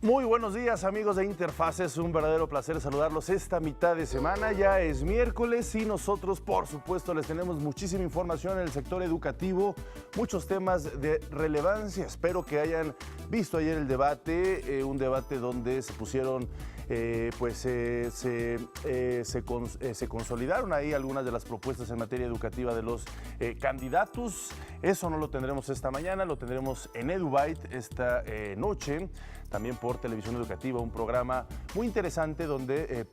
Muy buenos días, amigos de Interfaz, es un verdadero placer saludarlos esta mitad de semana. Ya es miércoles y nosotros, por supuesto, les tenemos muchísima información en el sector educativo, muchos temas de relevancia. Espero que hayan visto ayer el debate, un debate donde se pusieron, se consolidaron ahí algunas de las propuestas en materia educativa de los candidatos. Eso no lo tendremos esta mañana, lo tendremos en EduByte esta noche. También por Televisión Educativa, un programa muy interesante donde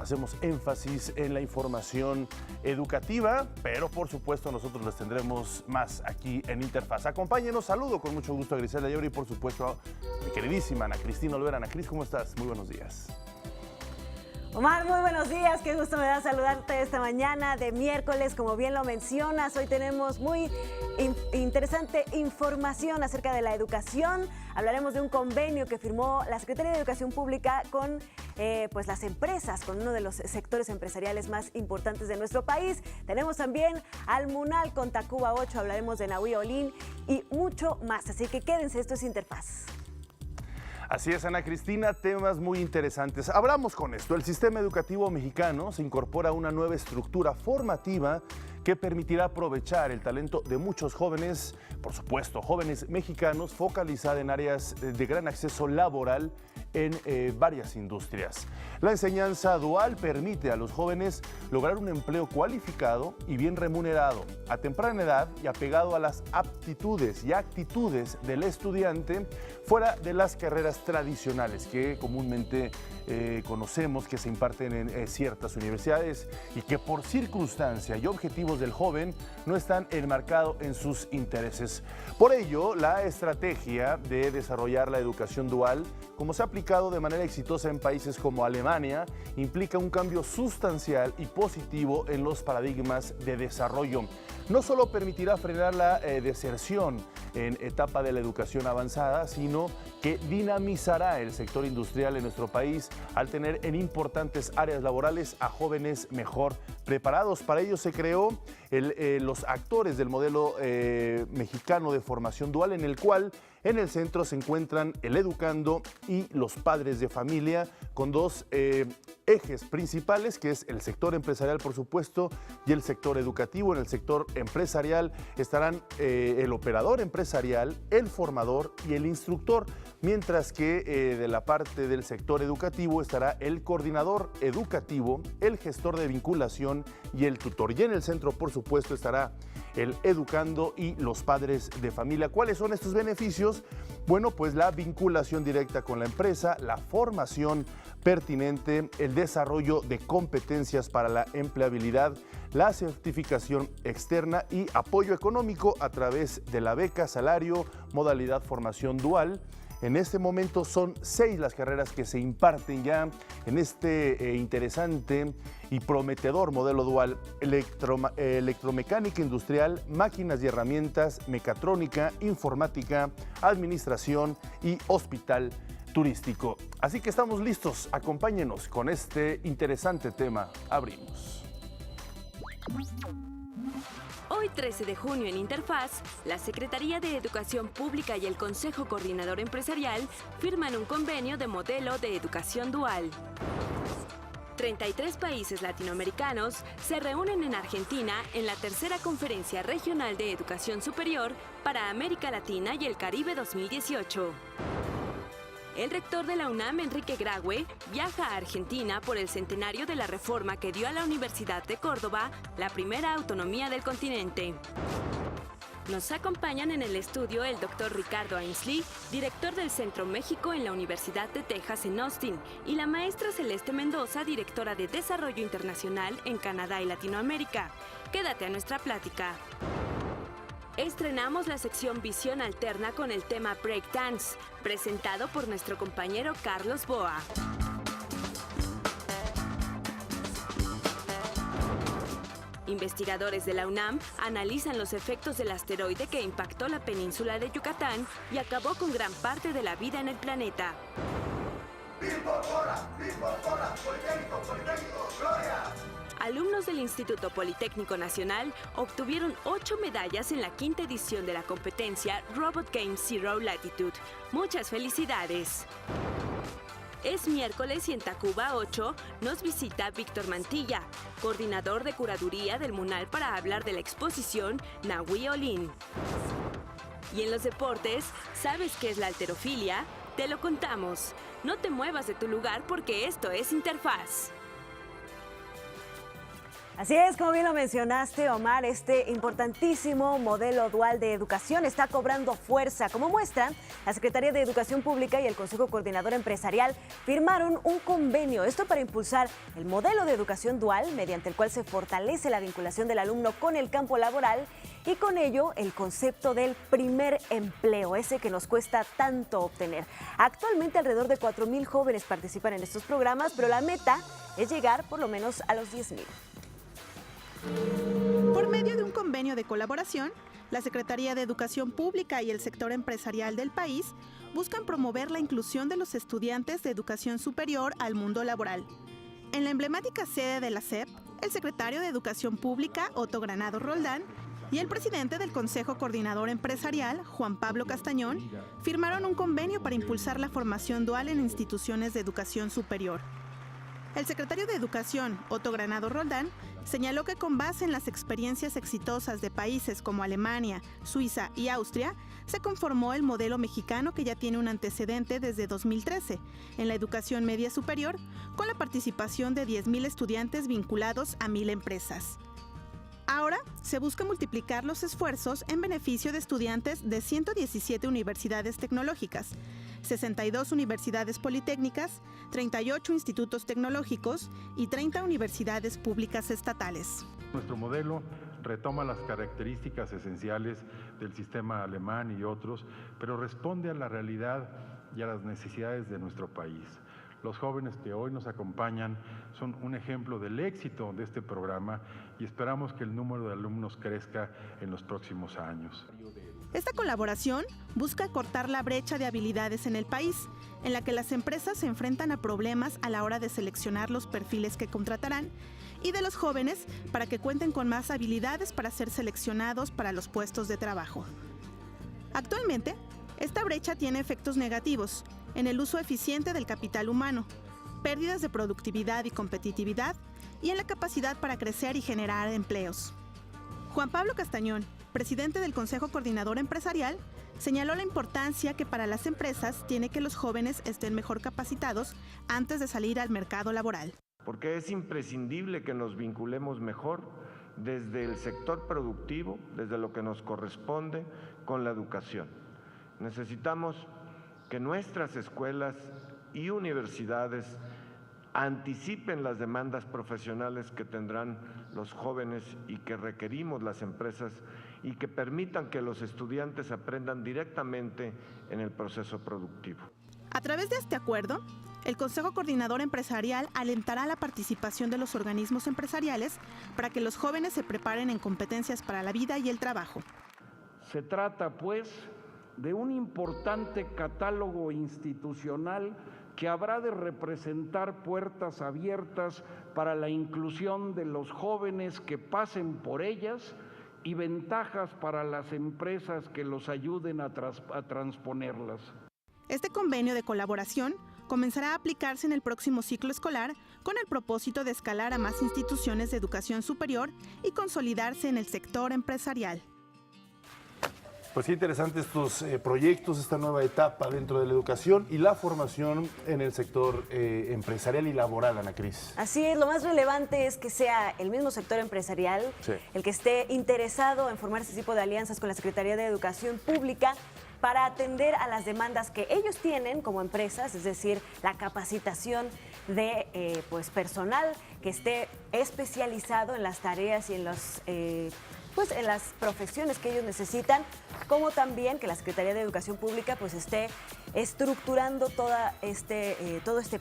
hacemos énfasis en la información educativa, pero por supuesto nosotros les tendremos más aquí en Interfaz. Acompáñenos, saludo con mucho gusto a Griselda Llori y por supuesto a mi queridísima Ana Cristina Olvera. Ana Cris, ¿cómo estás? Muy buenos días. Omar, muy buenos días, qué gusto me da saludarte esta mañana de miércoles, como bien lo mencionas. Hoy tenemos muy interesante información acerca de la educación. Hablaremos de un convenio que firmó la Secretaría de Educación Pública con las empresas, con uno de los sectores empresariales más importantes de nuestro país. Tenemos también al MUNAL con Tacuba 8, hablaremos de Nahui Olin y mucho más, así que quédense, esto es Interfaz. Así es, Ana Cristina, temas muy interesantes. Abramos con esto. El sistema educativo mexicano se incorpora a una nueva estructura formativa que permitirá aprovechar el talento de muchos jóvenes, por supuesto, jóvenes mexicanos, focalizada en áreas de gran acceso laboral en varias industrias. La enseñanza dual permite a los jóvenes lograr un empleo cualificado y bien remunerado a temprana edad y apegado a las aptitudes y actitudes del estudiante fuera de las carreras tradicionales que comúnmente conocemos que se imparten en ciertas universidades y que por circunstancia y objetivos del joven no están enmarcados en sus intereses. Por ello, la estrategia de desarrollar la educación dual, como se ha aplicado de manera exitosa en países como Alemania, implica un cambio sustancial y positivo en los paradigmas de desarrollo. No solo permitirá frenar la deserción en etapa de la educación avanzada, sino que dinamizará el sector industrial en nuestro país al tener en importantes áreas laborales a jóvenes mejor preparados. Para ello se creó los actores del modelo mexicano de formación dual, en el cual en el centro se encuentran el educando y los padres de familia, con dos ejes principales, que es el sector empresarial, por supuesto, y el sector educativo. En el sector empresarial estarán el operador empresarial, el formador y el instructor, mientras que de la parte del sector educativo estará el coordinador educativo, el gestor de vinculación y el tutor. Y en el centro, por supuesto, estará el educando y los padres de familia. ¿Cuáles son estos beneficios? Bueno, pues la vinculación directa con la empresa, la formación pertinente, el desarrollo de competencias para la empleabilidad, la certificación externa y apoyo económico a través de la beca, salario, modalidad formación dual. En este momento son 6 las carreras que se imparten ya en este interesante y prometedor modelo dual: electromecánica industrial, máquinas y herramientas, mecatrónica, informática, administración y hospital turístico. Así que estamos listos, acompáñenos con este interesante tema. Abrimos. Hoy, 13 de junio, en Interfaz, la Secretaría de Educación Pública y el Consejo Coordinador Empresarial firman un convenio de modelo de educación dual. 33 países latinoamericanos se reúnen en Argentina en la tercera Conferencia Regional de Educación Superior para América Latina y el Caribe 2018. El rector de la UNAM, Enrique Graue, viaja a Argentina por el centenario de la reforma que dio a la Universidad de Córdoba la primera autonomía del continente. Nos acompañan en el estudio el doctor Ricardo Ainsley, director del Centro México en la Universidad de Texas en Austin, y la maestra Celeste Mendoza, directora de Desarrollo Internacional en Canadá y Latinoamérica. Quédate a nuestra plática. Estrenamos la sección Visión Alterna con el tema Breakdance, presentado por nuestro compañero Carlos Boa. Investigadores de la UNAM analizan los efectos del asteroide que impactó la península de Yucatán y acabó con gran parte de la vida en el planeta. Alumnos del Instituto Politécnico Nacional obtuvieron 8 medallas en la 5ª edición de la competencia Robot Game Zero Latitude. ¡Muchas felicidades! Es miércoles y en Tacuba 8 nos visita Víctor Mantilla, coordinador de curaduría del MUNAL, para hablar de la exposición Nahui Olin. Y en los deportes, ¿sabes qué es la halterofilia? Te lo contamos. No te muevas de tu lugar porque esto es Interfaz. Así es, como bien lo mencionaste, Omar, este importantísimo modelo dual de educación está cobrando fuerza. Como muestra, la Secretaría de Educación Pública y el Consejo Coordinador Empresarial firmaron un convenio, esto para impulsar el modelo de educación dual, mediante el cual se fortalece la vinculación del alumno con el campo laboral y con ello el concepto del primer empleo, ese que nos cuesta tanto obtener. Actualmente alrededor de 4,000 jóvenes participan en estos programas, pero la meta es llegar por lo menos a los 10,000. Por medio de un convenio de colaboración, la Secretaría de Educación Pública y el sector empresarial del país buscan promover la inclusión de los estudiantes de educación superior al mundo laboral. En la emblemática sede de la SEP, el secretario de Educación Pública, Otto Granado Roldán, y el presidente del Consejo Coordinador Empresarial, Juan Pablo Castañón, firmaron un convenio para impulsar la formación dual en instituciones de educación superior. El secretario de Educación, Otto Granado Roldán, señaló que con base en las experiencias exitosas de países como Alemania, Suiza y Austria, se conformó el modelo mexicano que ya tiene un antecedente desde 2013 en la educación media superior, con la participación de 10,000 estudiantes vinculados a 1,000 empresas. Ahora se busca multiplicar los esfuerzos en beneficio de estudiantes de 117 universidades tecnológicas, 62 universidades politécnicas, 38 institutos tecnológicos y 30 universidades públicas estatales. Nuestro modelo retoma las características esenciales del sistema alemán y otros, pero responde a la realidad y a las necesidades de nuestro país. Los jóvenes que hoy nos acompañan son un ejemplo del éxito de este programa y esperamos que el número de alumnos crezca en los próximos años. Esta colaboración busca cortar la brecha de habilidades en el país, en la que las empresas se enfrentan a problemas a la hora de seleccionar los perfiles que contratarán, y de los jóvenes para que cuenten con más habilidades para ser seleccionados para los puestos de trabajo. Actualmente, esta brecha tiene efectos negativos en el uso eficiente del capital humano, pérdidas de productividad y competitividad, y en la capacidad para crecer y generar empleos. Juan Pablo Castañón, presidente del Consejo Coordinador Empresarial, señaló la importancia que para las empresas tiene que los jóvenes estén mejor capacitados antes de salir al mercado laboral. Porque es imprescindible que nos vinculemos mejor desde el sector productivo, desde lo que nos corresponde, con la educación. Necesitamos que nuestras escuelas y universidades anticipen las demandas profesionales que tendrán los jóvenes y que requerimos las empresas y que permitan que los estudiantes aprendan directamente en el proceso productivo. A través de este acuerdo, el Consejo Coordinador Empresarial alentará la participación de los organismos empresariales para que los jóvenes se preparen en competencias para la vida y el trabajo. Se trata, pues, de un importante catálogo institucional que habrá de representar puertas abiertas para la inclusión de los jóvenes que pasen por ellas y ventajas para las empresas que los ayuden a transponerlas. Este convenio de colaboración comenzará a aplicarse en el próximo ciclo escolar con el propósito de escalar a más instituciones de educación superior y consolidarse en el sector empresarial. Pues qué interesantes estos proyectos, esta nueva etapa dentro de la educación y la formación en el sector empresarial y laboral, Ana Cris. Así es, lo más relevante es que sea el mismo sector empresarial el que esté interesado en formar este tipo de alianzas con la Secretaría de Educación Pública para atender a las demandas que ellos tienen como empresas, es decir, la capacitación de personal que esté especializado en las tareas y en los en las profesiones que ellos necesitan, como también que la Secretaría de Educación Pública esté estructurando todo este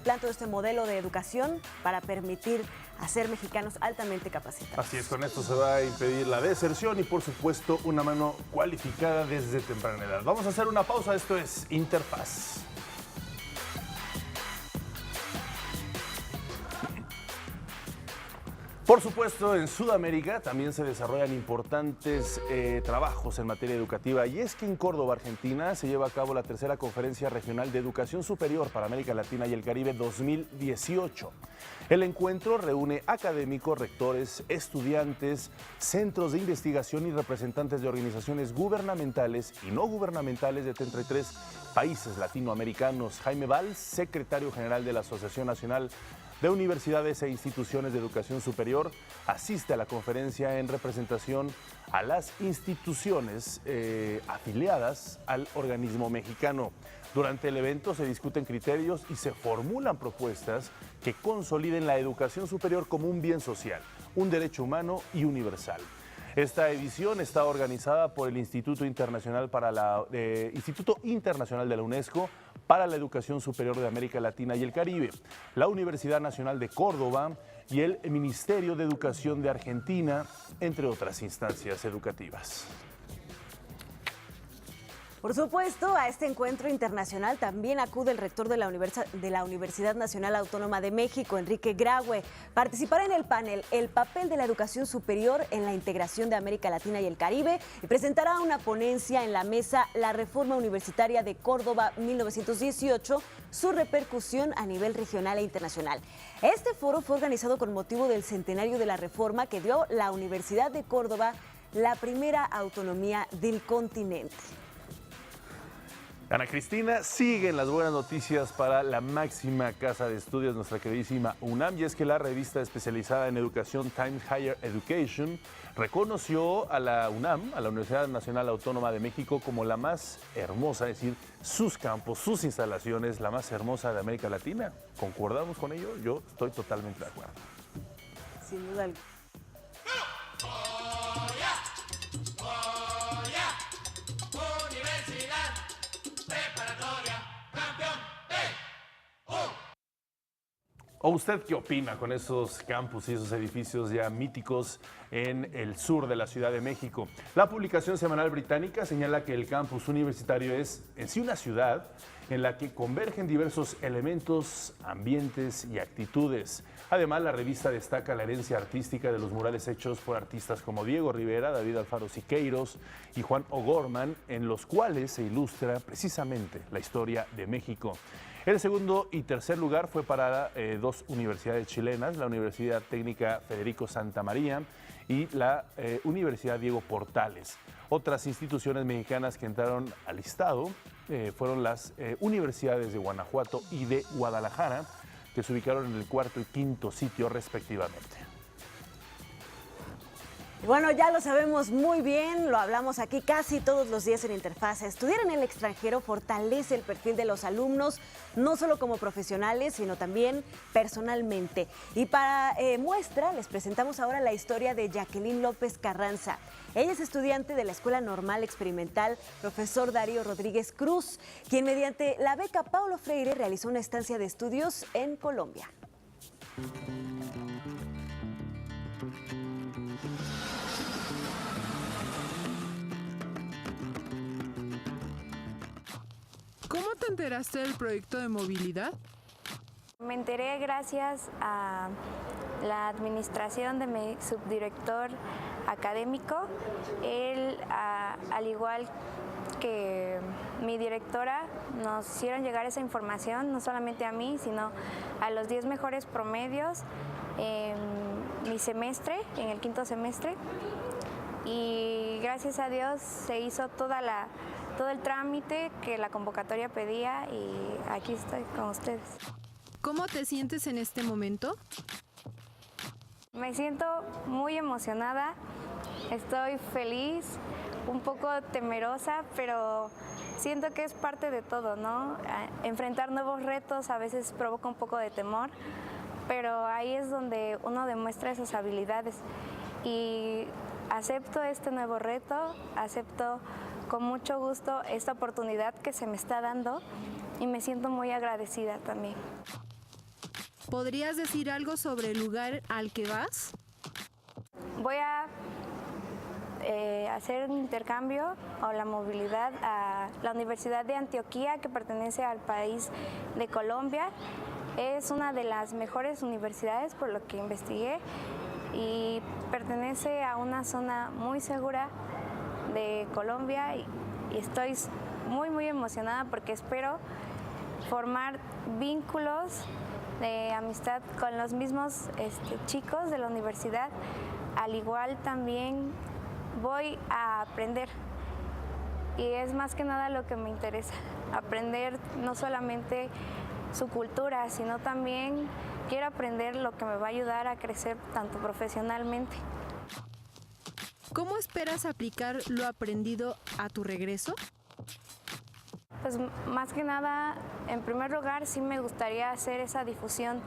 plan, todo este modelo de educación para permitir hacer mexicanos altamente capacitados. Así es, con esto se va a impedir la deserción y, por supuesto, una mano cualificada desde temprana edad. Vamos a hacer una pausa, esto es Interfaz. Por supuesto, en Sudamérica también se desarrollan importantes trabajos en materia educativa, y es que en Córdoba, Argentina, se lleva a cabo la tercera Conferencia Regional de Educación Superior para América Latina y el Caribe 2018. El encuentro reúne académicos, rectores, estudiantes, centros de investigación y representantes de organizaciones gubernamentales y no gubernamentales de 33 países latinoamericanos. Jaime Valls, secretario general de la Asociación Nacional de Universidades e Instituciones de Educación Superior, asiste a la conferencia en representación a las instituciones afiliadas al organismo mexicano. Durante el evento se discuten criterios y se formulan propuestas que consoliden la educación superior como un bien social, un derecho humano y universal. Esta edición está organizada por el Instituto Internacional de la UNESCO para la Educación Superior de América Latina y el Caribe, la Universidad Nacional de Córdoba y el Ministerio de Educación de Argentina, entre otras instancias educativas. Por supuesto, a este encuentro internacional también acude el rector de la Universidad Nacional Autónoma de México, Enrique Graue. Participará en el panel El papel de la educación superior en la integración de América Latina y el Caribe, y presentará una ponencia en la mesa La Reforma Universitaria de Córdoba 1918, su repercusión a nivel regional e internacional. Este foro fue organizado con motivo del centenario de la reforma que dio la Universidad de Córdoba, la primera autonomía del continente. Ana Cristina, siguen las buenas noticias para la máxima casa de estudios, nuestra queridísima UNAM, y es que la revista especializada en educación Times Higher Education reconoció a la UNAM, a la Universidad Nacional Autónoma de México, como la más hermosa, es decir, sus campos, sus instalaciones, la más hermosa de América Latina. ¿Concordamos con ello? Yo estoy totalmente de acuerdo. Sin duda alguna. ¿O usted qué opina con esos campus y esos edificios ya míticos en el sur de la Ciudad de México? La publicación semanal británica señala que el campus universitario es en sí una ciudad en la que convergen diversos elementos, ambientes y actitudes. Además, la revista destaca la herencia artística de los murales hechos por artistas como Diego Rivera, David Alfaro Siqueiros y Juan O'Gorman, en los cuales se ilustra precisamente la historia de México. El segundo y tercer lugar fue para dos universidades chilenas, la Universidad Técnica Federico Santa María y la Universidad Diego Portales. Otras instituciones mexicanas que entraron al listado fueron las universidades de Guanajuato y de Guadalajara, que se ubicaron en el cuarto y quinto sitio respectivamente. Bueno, ya lo sabemos muy bien, lo hablamos aquí casi todos los días en Interfase. Estudiar en el extranjero fortalece el perfil de los alumnos, no solo como profesionales, sino también personalmente. Y para muestra, les presentamos ahora la historia de Jacqueline López Carranza. Ella es estudiante de la Escuela Normal Experimental Profesor Darío Rodríguez Cruz, quien mediante la beca Paulo Freire realizó una estancia de estudios en Colombia. ¿Cómo te enteraste del proyecto de movilidad? Me enteré gracias a la administración de mi subdirector académico. Él, al igual que mi directora, nos hicieron llegar esa información, no solamente a mí, sino a los 10 mejores promedios en mi semestre, en el quinto semestre. Y gracias a Dios se hizo todo el trámite que la convocatoria pedía y aquí estoy con ustedes. ¿Cómo te sientes en este momento? Me siento muy emocionada, estoy feliz, un poco temerosa, pero siento que es parte de todo, ¿no? Enfrentar nuevos retos a veces provoca un poco de temor, pero ahí es donde uno demuestra esas habilidades. Y acepto este nuevo reto, acepto con mucho gusto esta oportunidad que se me está dando y me siento muy agradecida también. ¿Podrías decir algo sobre el lugar al que vas? Voy a hacer un intercambio o la movilidad a la Universidad de Antioquia, que pertenece al país de Colombia. Es una de las mejores universidades por lo que investigué y pertenece a una zona muy segura de Colombia y estoy muy emocionada porque espero formar vínculos de amistad con los mismos chicos de la universidad. Al igual también voy a aprender y es más que nada lo que me interesa, aprender no solamente su cultura, sino también quiero aprender lo que me va a ayudar a crecer tanto profesionalmente. ¿Cómo esperas aplicar lo aprendido a tu regreso? Pues más que nada, en primer lugar, sí me gustaría hacer esa difusión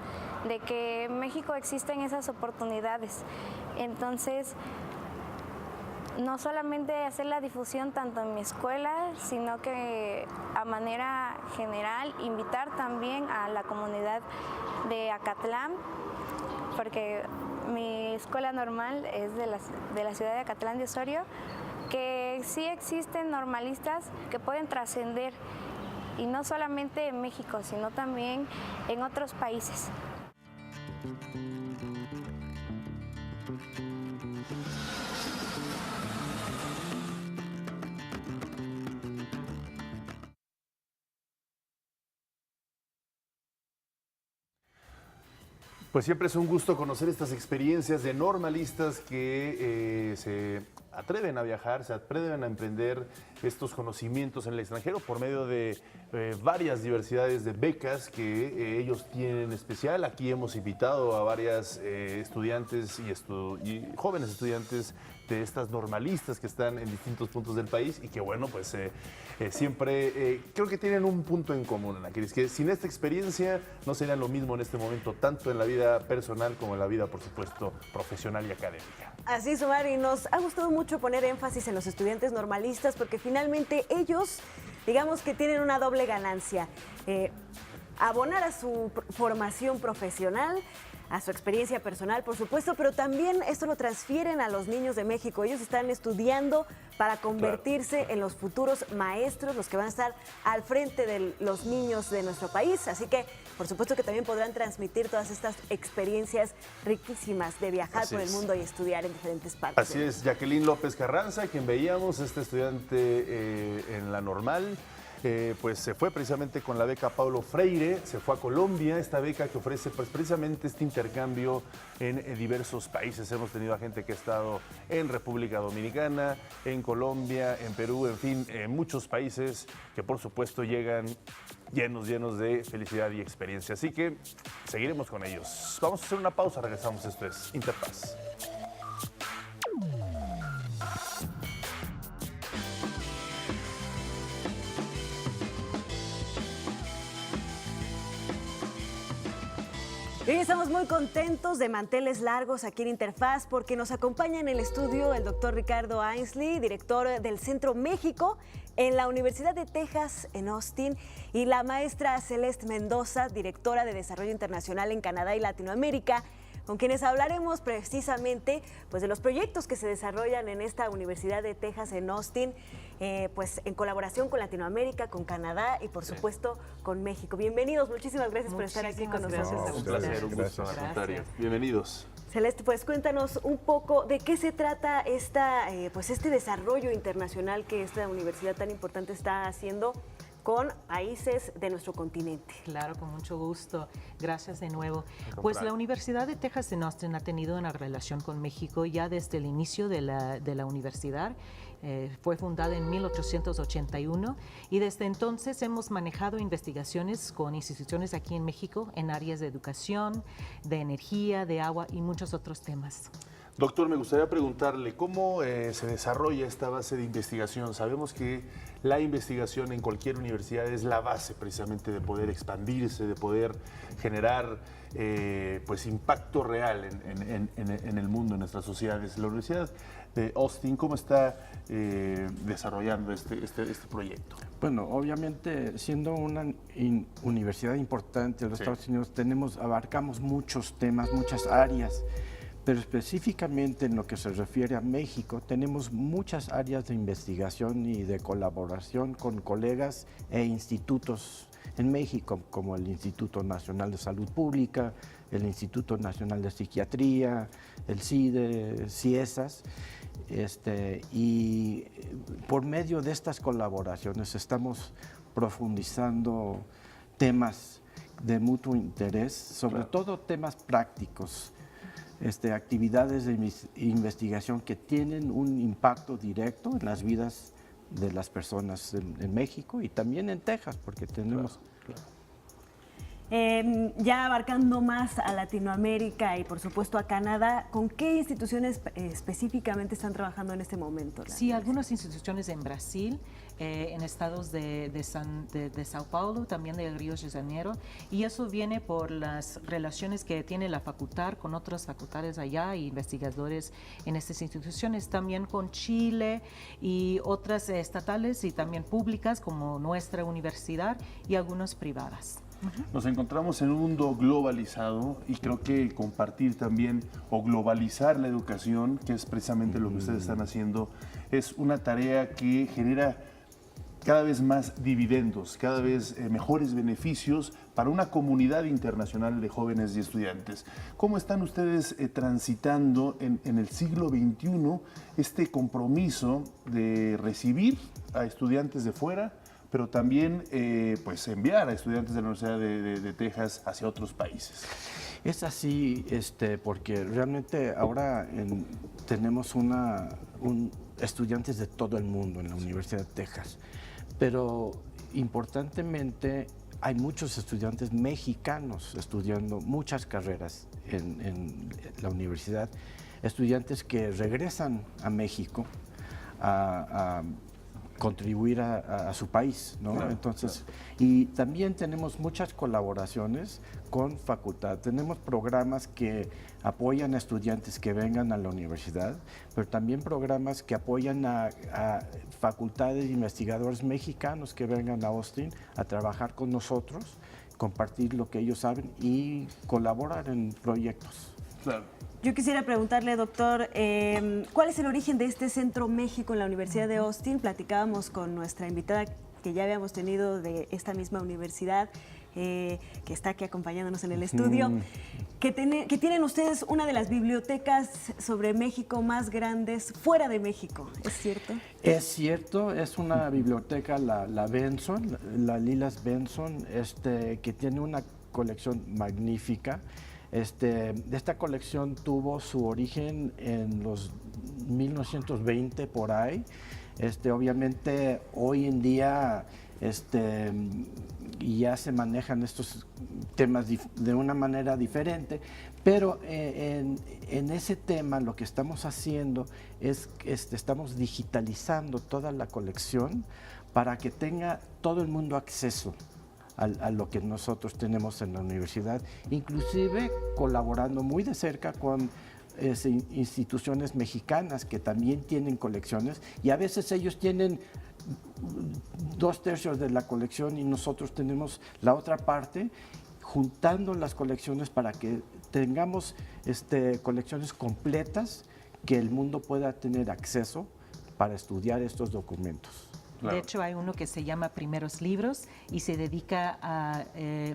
de que en México existen esas oportunidades. Entonces, no solamente hacer la difusión tanto en mi escuela, sino que a manera general invitar también a la comunidad de Acatlán, porque mi escuela normal es de la ciudad de Acatlán de Osorio, que sí existen normalistas que pueden trascender, y no solamente en México, sino también en otros países. Pues siempre es un gusto conocer estas experiencias de normalistas que se atreven a viajar, se atreven a emprender estos conocimientos en el extranjero por medio de varias diversidades de becas que ellos tienen en especial. Aquí hemos invitado a varias estudiantes y jóvenes estudiantes de estas normalistas que están en distintos puntos del país y que, bueno, pues siempre creo que tienen un punto en común, Ana Cris, que sin esta experiencia no serían lo mismo en este momento, tanto en la vida personal como en la vida, por supuesto, profesional y académica. Así es, Omar, y nos ha gustado mucho poner énfasis en los estudiantes normalistas porque finalmente ellos, digamos que tienen una doble ganancia, abonar a su formación profesional, a su experiencia personal, por supuesto, pero también esto lo transfieren a los niños de México. Ellos están estudiando para convertirse en los futuros maestros, los que van a estar al frente de los niños de nuestro país. Así que, por supuesto que también podrán transmitir todas estas experiencias riquísimas de viajar por el mundo y estudiar en diferentes partes. Así es, Jacqueline López Carranza, quien veíamos, este estudiante en la normal, pues se fue precisamente con la beca Paulo Freire, se fue a Colombia, esta beca que ofrece pues precisamente este intercambio en diversos países. Hemos tenido a gente que ha estado en República Dominicana, en Colombia, en Perú, en fin, en muchos países que por supuesto llegan llenos de felicidad y experiencia. Así que seguiremos con ellos. Vamos a hacer una pausa, regresamos. Esto es Interpaz. Y hoy estamos muy contentos de manteles largos aquí en Interfaz porque nos acompaña en el estudio el doctor Ricardo Ainsley, director del Centro México en la Universidad de Texas en Austin, y la maestra Celeste Mendoza, directora de Desarrollo Internacional en Canadá y Latinoamérica, con quienes hablaremos precisamente pues, de los proyectos que se desarrollan en esta Universidad de Texas en Austin, pues en colaboración con Latinoamérica, con Canadá y por supuesto con México. Bienvenidos, muchísimas gracias por estar aquí con nosotros. Un placer, un gusto, al contrario. Bienvenidos. Celeste, pues cuéntanos un poco de qué se trata este desarrollo internacional que esta universidad tan importante está haciendo con países de nuestro continente. Claro, con mucho gusto. Gracias de nuevo. Pues la Universidad de Texas en Austin ha tenido una relación con México ya desde el inicio de la universidad. Fue fundada en 1881 y desde entonces hemos manejado investigaciones con instituciones aquí en México en áreas de educación, de energía, de agua y muchos otros temas. Doctor, me gustaría preguntarle cómo se desarrolla esta base de investigación. Sabemos que la investigación en cualquier universidad es la base precisamente de poder expandirse, de poder generar pues impacto real en el mundo, en nuestras sociedades. La Universidad de Austin, ¿cómo está desarrollando este proyecto? Bueno, obviamente siendo una universidad importante de los Estados Unidos, abarcamos muchos temas, muchas áreas. Pero específicamente en lo que se refiere a México, tenemos muchas áreas de investigación y de colaboración con colegas e institutos en México, como el Instituto Nacional de Salud Pública, el Instituto Nacional de Psiquiatría, el CIDE, CIESAS, y por medio de estas colaboraciones estamos profundizando temas de mutuo interés, sobre todo temas prácticos, actividades de investigación que tienen un impacto directo en las vidas de las personas en México y también en Texas, porque tenemos... Ya abarcando más a Latinoamérica y por supuesto a Canadá, ¿con qué instituciones específicamente están trabajando en este momento? Sí, algunas instituciones en Brasil, en estados de Sao Paulo, también de Río de Janeiro, y eso viene por las relaciones que tiene la facultad con otras facultades allá y investigadores en estas instituciones, también con Chile y otras estatales y también públicas como nuestra universidad y algunas privadas. Nos encontramos en un mundo globalizado y creo que compartir también o globalizar la educación, que es precisamente lo que ustedes están haciendo, es una tarea que genera cada vez más dividendos, cada vez mejores beneficios para una comunidad internacional de jóvenes y estudiantes. ¿Cómo están ustedes transitando en el siglo XXI este compromiso de recibir a estudiantes de fuera, pero también pues enviar a estudiantes de la Universidad de Texas hacia otros países? Es así, porque realmente ahora tenemos estudiantes de todo el mundo en la Universidad de Texas, pero importantemente hay muchos estudiantes mexicanos estudiando muchas carreras en la universidad, estudiantes que regresan a México a contribuir a su país, ¿no? Claro, entonces, claro. Y también tenemos muchas colaboraciones con facultad. Tenemos programas que apoyan a estudiantes que vengan a la universidad, pero también programas que apoyan a facultades e investigadores mexicanos que vengan a Austin a trabajar con nosotros, compartir lo que ellos saben y colaborar en proyectos. Claro. Yo quisiera preguntarle, doctor, ¿cuál es el origen de este Centro México en la Universidad de Austin? Platicábamos con nuestra invitada que ya habíamos tenido de esta misma universidad, que está aquí acompañándonos en el estudio, que tienen ustedes una de las bibliotecas sobre México más grandes fuera de México, ¿es cierto? Es cierto, es una biblioteca, la Benson, la Lilas Benson, que tiene una colección magnífica. Esta colección tuvo su origen en los 1920 por ahí. Obviamente hoy en día ya se manejan estos temas de una manera diferente, pero en ese tema lo que estamos haciendo es que estamos digitalizando toda la colección para que tenga todo el mundo acceso a lo que nosotros tenemos en la universidad, inclusive colaborando muy de cerca con instituciones mexicanas que también tienen colecciones, y a veces ellos tienen 2/3 de la colección y nosotros tenemos la otra parte, juntando las colecciones para que tengamos colecciones completas que el mundo pueda tener acceso para estudiar estos documentos. Claro. De hecho, hay uno que se llama Primeros Libros y se dedica a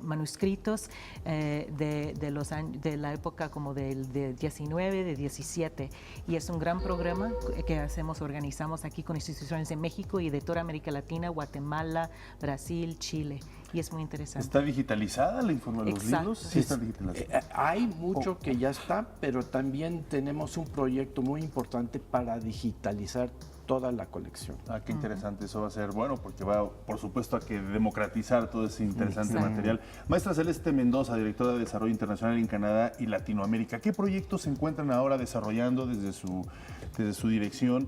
manuscritos de la época como del 19, de 17. Y es un gran programa que organizamos aquí con instituciones de México y de toda América Latina, Guatemala, Brasil, Chile. Y es muy interesante. ¿Está digitalizada la información de los libros? Sí, está digitalizada. Hay mucho que ya está, pero también tenemos un proyecto muy importante para digitalizar toda la colección. Qué interesante, eso va a ser bueno porque va, por supuesto, a que democratizar todo ese interesante material. Maestra Celeste Mendoza, directora de Desarrollo Internacional en Canadá y Latinoamérica, ¿qué proyectos se encuentran ahora desarrollando desde su dirección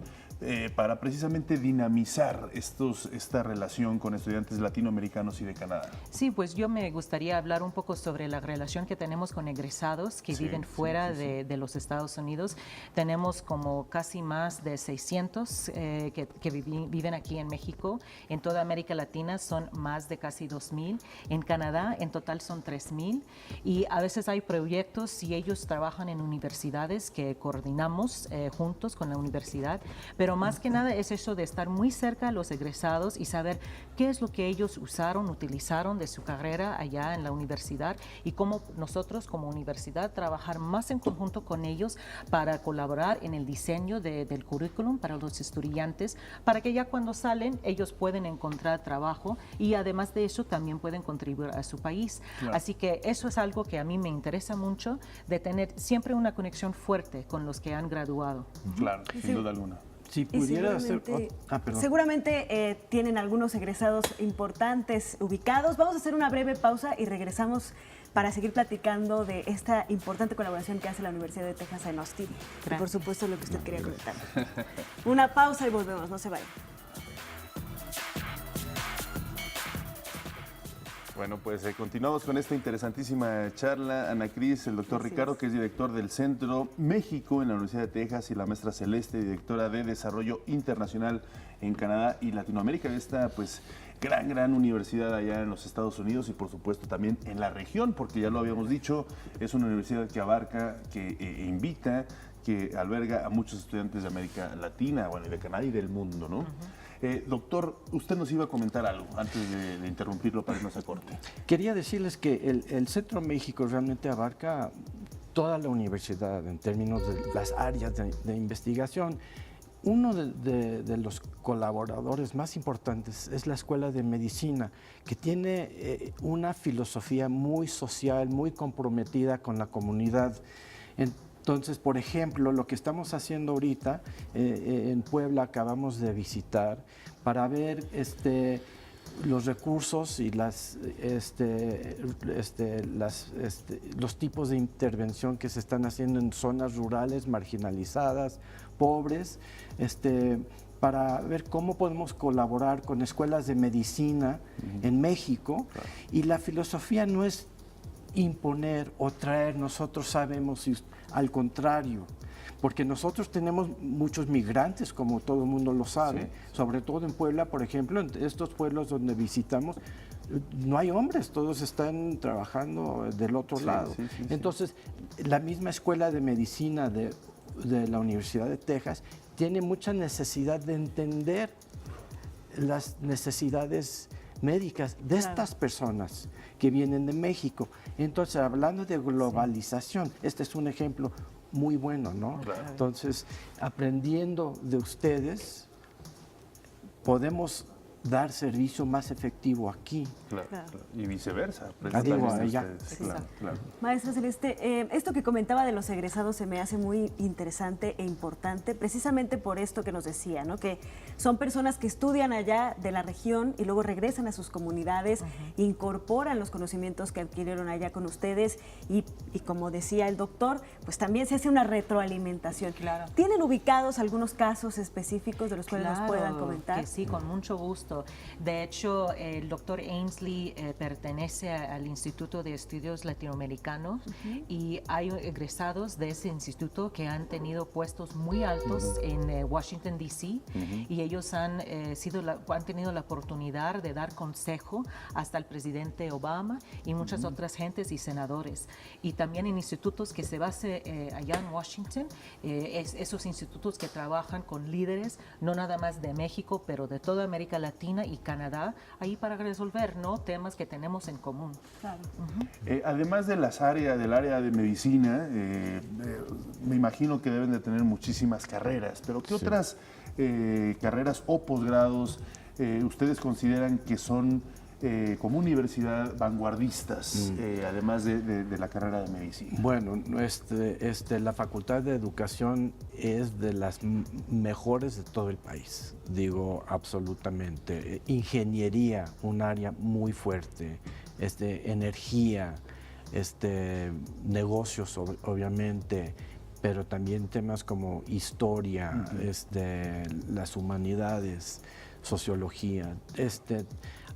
para precisamente dinamizar esta relación con estudiantes latinoamericanos y de Canadá? Sí, pues yo me gustaría hablar un poco sobre la relación que tenemos con egresados que viven fuera de los Estados Unidos. Tenemos como casi más de 600 que viven aquí en México. En toda América Latina son más de casi 2,000. En Canadá en total son 3,000. Y a veces hay proyectos y ellos trabajan en universidades que coordinamos juntos con la universidad, pero Pero más que nada es eso de estar muy cerca a los egresados y saber qué es lo que ellos usaron, utilizaron de su carrera allá en la universidad y cómo nosotros como universidad trabajar más en conjunto con ellos para colaborar en el diseño del currículum para los estudiantes, para que ya cuando salen ellos pueden encontrar trabajo y además de eso también pueden contribuir a su país. Claro. Así que eso es algo que a mí me interesa mucho, de tener siempre una conexión fuerte con los que han graduado. Claro, sin duda alguna. Si pudiera hacer... Seguramente tienen algunos egresados importantes ubicados. Vamos a hacer una breve pausa y regresamos para seguir platicando de esta importante colaboración que hace la Universidad de Texas en Austin. Y por supuesto lo que usted quería comentar. Una pausa y volvemos, no se vayan. Bueno, pues continuamos con esta interesantísima charla. Ana Cris, el doctor Ricardo, que es director del Centro México en la Universidad de Texas, y la maestra Celeste, directora de Desarrollo Internacional en Canadá y Latinoamérica, esta pues gran universidad allá en los Estados Unidos y por supuesto también en la región, porque ya lo habíamos dicho, es una universidad que abarca, que invita, que alberga a muchos estudiantes de América Latina, bueno, y de Canadá y del mundo, ¿no? Doctor, usted nos iba a comentar algo antes de interrumpirlo para irnos a corte. Quería decirles que el Centro México realmente abarca toda la universidad en términos de las áreas de investigación. Uno de los colaboradores más importantes es la Escuela de Medicina, que tiene una filosofía muy social, muy comprometida con la comunidad. Entonces, por ejemplo, lo que estamos haciendo ahorita en Puebla, acabamos de visitar para ver los recursos y los tipos de intervención que se están haciendo en zonas rurales, marginalizadas, pobres, para ver cómo podemos colaborar con escuelas de medicina en México. Claro. Y la filosofía no es imponer o traer, nosotros sabemos, al contrario, porque nosotros tenemos muchos migrantes, como todo el mundo lo sabe, sobre todo en Puebla, por ejemplo, en estos pueblos donde visitamos, no hay hombres, todos están trabajando del otro lado. Entonces, la misma Escuela de Medicina de la Universidad de Texas tiene mucha necesidad de entender las necesidades médicas de estas personas que vienen de México. Entonces, hablando de globalización, este es un ejemplo muy bueno, ¿no? Claro. Entonces, aprendiendo de ustedes, podemos dar servicio más efectivo aquí. Claro. Y viceversa. Claro. Maestra Celeste, esto que comentaba de los egresados se me hace muy interesante e importante, precisamente por esto que nos decía, ¿no? Que son personas que estudian allá de la región y luego regresan a sus comunidades, incorporan los conocimientos que adquirieron allá con ustedes y como decía el doctor, pues también se hace una retroalimentación. Claro. ¿Tienen ubicados algunos casos específicos de los cuales nos puedan comentar? Que sí, con mucho gusto. De hecho, el doctor Ainsley pertenece al Instituto de Estudios Latinoamericanos y hay egresados de ese instituto que han tenido puestos muy altos en Washington, D.C. Y ellos han tenido la oportunidad de dar consejo hasta el presidente Obama y muchas otras gentes y senadores. Y también en institutos que se base allá en Washington, esos institutos que trabajan con líderes, no nada más de México, pero de toda América Latina y Canadá, ahí para resolver, ¿no?, temas que tenemos en común. Claro. Además del área de medicina, me imagino que deben de tener muchísimas carreras, pero ¿qué otras carreras o posgrados ustedes consideran que son como universidad vanguardistas, además de la carrera de medicina? Bueno, la Facultad de Educación es de las mejores de todo el país, digo absolutamente. Ingeniería, un área muy fuerte, energía, negocios obviamente, pero también temas como historia, las humanidades, sociología.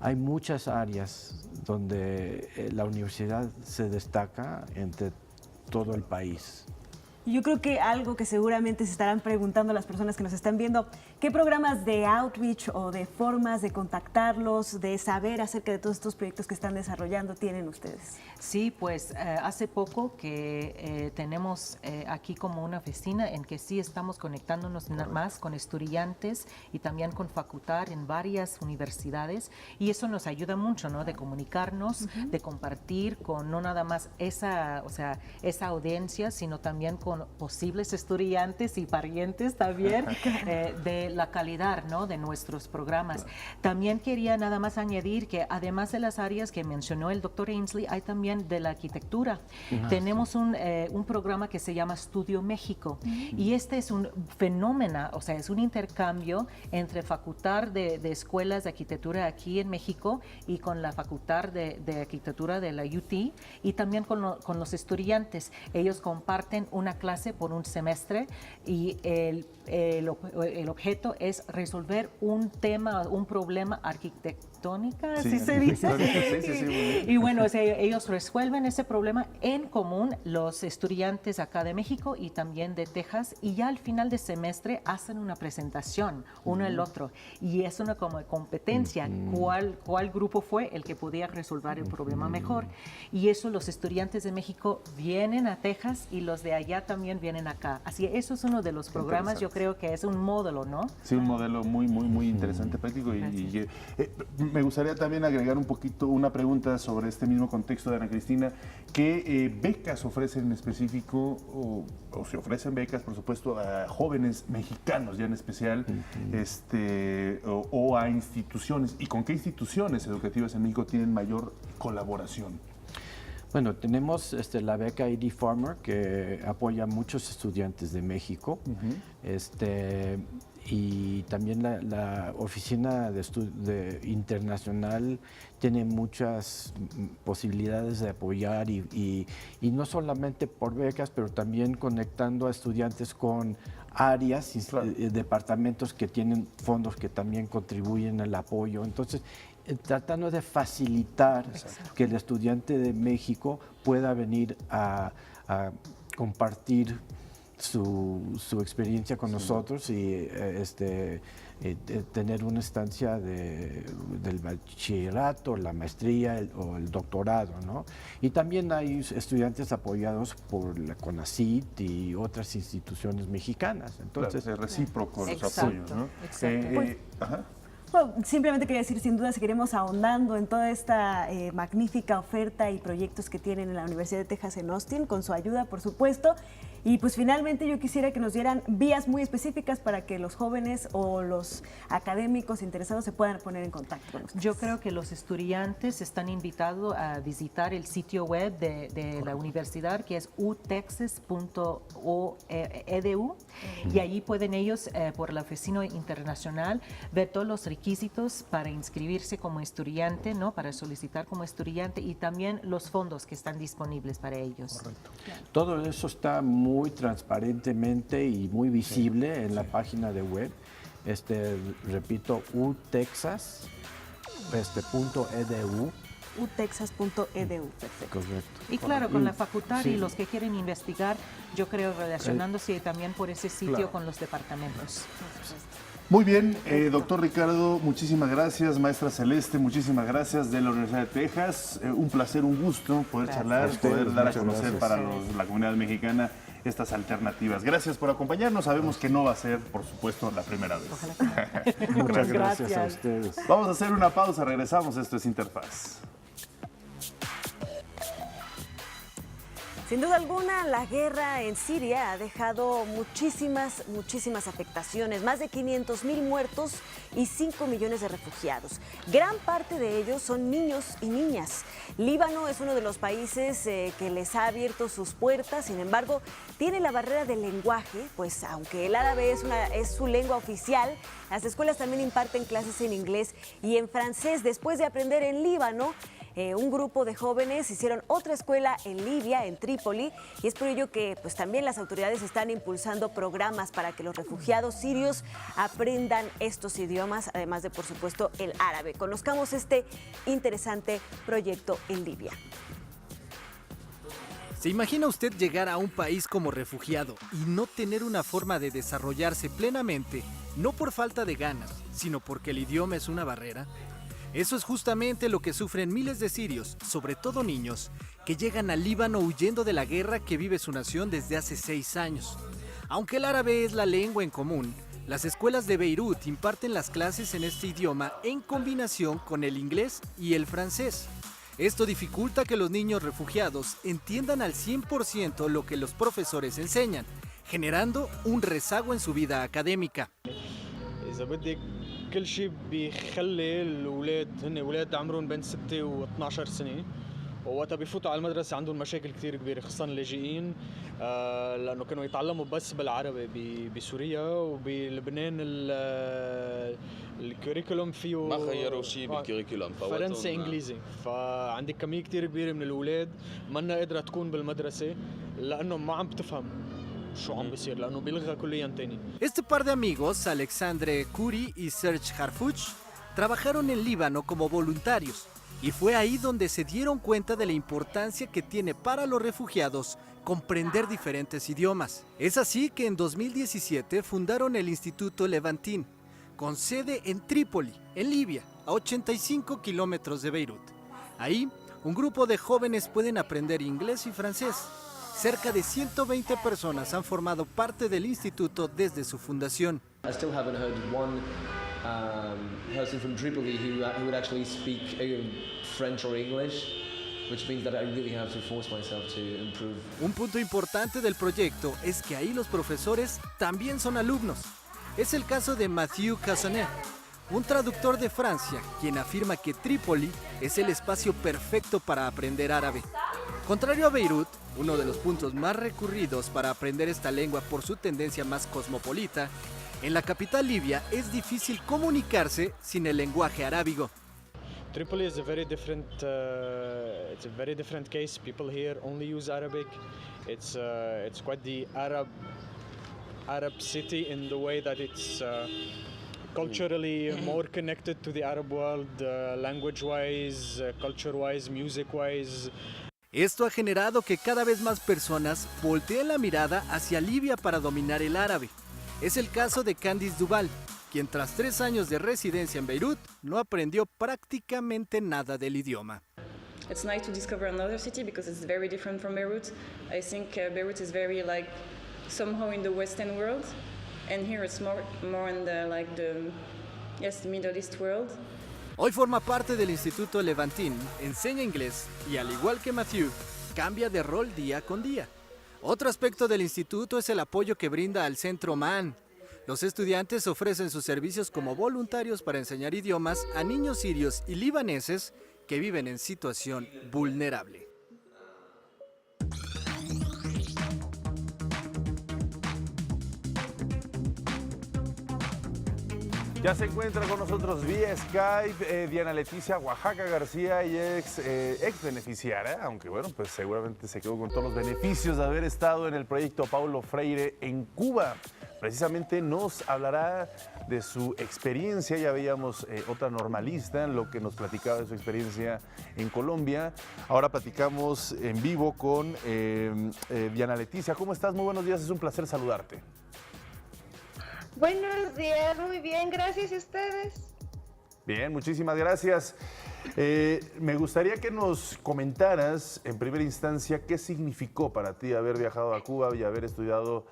Hay muchas áreas donde la universidad se destaca entre todo el país. Y yo creo que algo que seguramente se estarán preguntando las personas que nos están viendo, ¿qué programas de outreach o de formas de contactarlos, de saber acerca de todos estos proyectos que están desarrollando tienen ustedes? Sí, pues hace poco que tenemos aquí como una oficina en que sí estamos conectándonos más con estudiantes y también con facultad en varias universidades, y eso nos ayuda mucho, ¿no? De comunicarnos, de compartir con no nada más esa audiencia, sino también con posibles estudiantes y parientes también de la calidad, ¿no? De nuestros programas. También quería nada más añadir que además de las áreas que mencionó el doctor Ainsley, hay también de la arquitectura. Tenemos un programa que se llama Estudio México, y este es un fenómeno, o sea, es un intercambio entre facultad de escuelas de arquitectura aquí en México y con la facultad de arquitectura de la UT, y también con los estudiantes. Ellos comparten una clase por un semestre, y el objeto es resolver un problema arquitectónico, ¿sí se dice? Sí. Y bueno, ellos resuelven ese problema en común, los estudiantes acá de México y también de Texas, y ya al final de semestre hacen una presentación uno al otro, y es una como competencia, cuál grupo fue el que podía resolver el problema mejor. Y eso los estudiantes de México vienen a Texas y los de allá también vienen acá. Así, eso es uno de los programas, yo creo que es un modelo, ¿no? Sí, un modelo muy interesante, práctico. Y me gustaría también agregar un poquito una pregunta sobre este mismo contexto de Ana Cristina. ¿Qué becas ofrecen en específico, o se ofrecen becas, por supuesto, a jóvenes mexicanos ya en especial, o a instituciones? ¿Y con qué instituciones educativas en México tienen mayor colaboración? Bueno, tenemos la beca ID Farmer, que apoya a muchos estudiantes de México. Y también la oficina internacional tiene muchas posibilidades de apoyar, y no solamente por becas, pero también conectando a estudiantes con áreas, departamentos que tienen fondos que también contribuyen al apoyo. Entonces, tratando de facilitar que el estudiante de México pueda venir a compartir su experiencia con nosotros y tener una estancia del bachillerato, la maestría o el doctorado, ¿no? Y también hay estudiantes apoyados por la CONACYT y otras instituciones mexicanas. Entonces, es recíproco los apoyos, ¿no? Bueno, simplemente quería decir, sin duda seguiremos ahondando en toda esta magnífica oferta y proyectos que tienen en la Universidad de Texas en Austin, con su ayuda, por supuesto. Y pues finalmente yo quisiera que nos dieran vías muy específicas para que los jóvenes o los académicos interesados se puedan poner en contacto con ustedes. Yo creo que los estudiantes están invitados a visitar el sitio web de la universidad, que es utexas.edu, y allí pueden ellos, por la oficina internacional, ver todos los requisitos para inscribirse como estudiante, ¿no? Para solicitar como estudiante, y también los fondos que están disponibles para ellos. Correcto. Todo eso está muy transparentemente y muy visible en la página de web. Repito, utexas.edu. utexas.edu, perfecto. Correcto. Y claro, con la facultad y los que quieren investigar, yo creo relacionándose también por ese sitio con los departamentos. Muy bien, doctor Ricardo, muchísimas gracias. Maestra Celeste, muchísimas gracias, de la Universidad de Texas. Un placer, un gusto poder charlar, poder dar a conocer para la comunidad mexicana estas alternativas. Gracias por acompañarnos. Sabemos que no va a ser, por supuesto, la primera vez. Muchas gracias a ustedes. Vamos a hacer una pausa, regresamos. Esto es Interfaz. Sin duda alguna, la guerra en Siria ha dejado muchísimas afectaciones, más de 500,000 muertos y 5 millones de refugiados. Gran parte de ellos son niños y niñas. Líbano es uno de los países que les ha abierto sus puertas, sin embargo, tiene la barrera del lenguaje, pues aunque el árabe es su lengua oficial, las escuelas también imparten clases en inglés y en francés. Después de aprender en Líbano, un grupo de jóvenes hicieron otra escuela en Libia, en Trípoli, y es por ello que pues, también las autoridades están impulsando programas para que los refugiados sirios aprendan estos idiomas, además de, por supuesto, el árabe. Conozcamos este interesante proyecto en Libia. ¿Se imagina usted llegar a un país como refugiado y no tener una forma de desarrollarse plenamente, no por falta de ganas, sino porque el idioma es una barrera? Eso es justamente lo que sufren miles de sirios, sobre todo niños, que llegan al Líbano huyendo de la guerra que vive su nación desde hace 6 años. Aunque el árabe es la lengua en común, las escuelas de Beirut imparten las clases en este idioma en combinación con el inglés y el francés. Esto dificulta que los niños refugiados entiendan al 100% lo que los profesores enseñan, generando un rezago en su vida académica. كل شيء بيخلي الأولاد هن أولاد عمرهم بين 6 و 12 سنة ووقتها بيفوتوا على المدرسة عندهم مشاكل كثير كبيرة خصوصا اللاجئين لأنه كانوا يتعلموا بس بالعربي بسوريا وبلبنان الكوريكولوم فيه ما خيروا شيء بالكوريكولوم فرنسي انجليزي فعندك كمية كثير كبيرة من الأولاد منا قادرة تكون بالمدرسة لأنه ما عم بتفهم. Este par de amigos, Alexandre Khoury y Serge Harfouch, trabajaron en Líbano como voluntarios y fue ahí donde se dieron cuenta de la importancia que tiene para los refugiados comprender diferentes idiomas. Es así que en 2017 fundaron el Instituto Levantin, con sede en Trípoli, en Libia, a 85 kilómetros de Beirut. Ahí, un grupo de jóvenes pueden aprender inglés y francés. Cerca de 120 personas han formado parte del instituto desde su fundación. I still haven't heard one person from Tripoli who would actually speak French or English, which means that I really have to force myself to improve. Un punto importante del proyecto es que ahí los profesores también son alumnos. Es el caso de Mathieu Cassonet, un traductor de Francia, quien afirma que Trípoli es el espacio perfecto para aprender árabe. Contrario a Beirut, uno de los puntos más recurridos para aprender esta lengua por su tendencia más cosmopolita, en la capital libia es difícil comunicarse sin el lenguaje arábigo. Tripoli is a very different case. People here only use Arabic. It's quite the Arab city in the way that it's culturally more connected to the Arab world, language-wise, culture-wise, music-wise. Esto ha generado que cada vez más personas volteen la mirada hacia Libia para dominar el árabe. Es el caso de Candice Duval, quien tras 3 años de residencia en Beirut no aprendió prácticamente nada del idioma. It's nice to discover another city because it's very different from Beirut. I think Beirut is very like somehow in the Western world, and here it's more in the Middle East world. Hoy forma parte del Instituto Levantin, enseña inglés y, al igual que Mathieu, cambia de rol día con día. Otro aspecto del instituto es el apoyo que brinda al Centro Ma'an. Los estudiantes ofrecen sus servicios como voluntarios para enseñar idiomas a niños sirios y libaneses que viven en situación vulnerable. Ya se encuentra con nosotros vía Skype Diana Leticia Oaxaca García y ex beneficiaria, aunque bueno, pues seguramente se quedó con todos los beneficios de haber estado en el proyecto Paulo Freire en Cuba. Precisamente nos hablará de su experiencia. Ya veíamos otra normalista, lo que nos platicaba de su experiencia en Colombia. Ahora platicamos en vivo con Diana Leticia. ¿Cómo estás? Muy buenos días, es un placer saludarte. Buenos días, muy bien, gracias. ¿Y ustedes? Bien, muchísimas gracias. Me gustaría que nos comentaras en primera instancia qué significó para ti haber viajado a Cuba y haber estudiado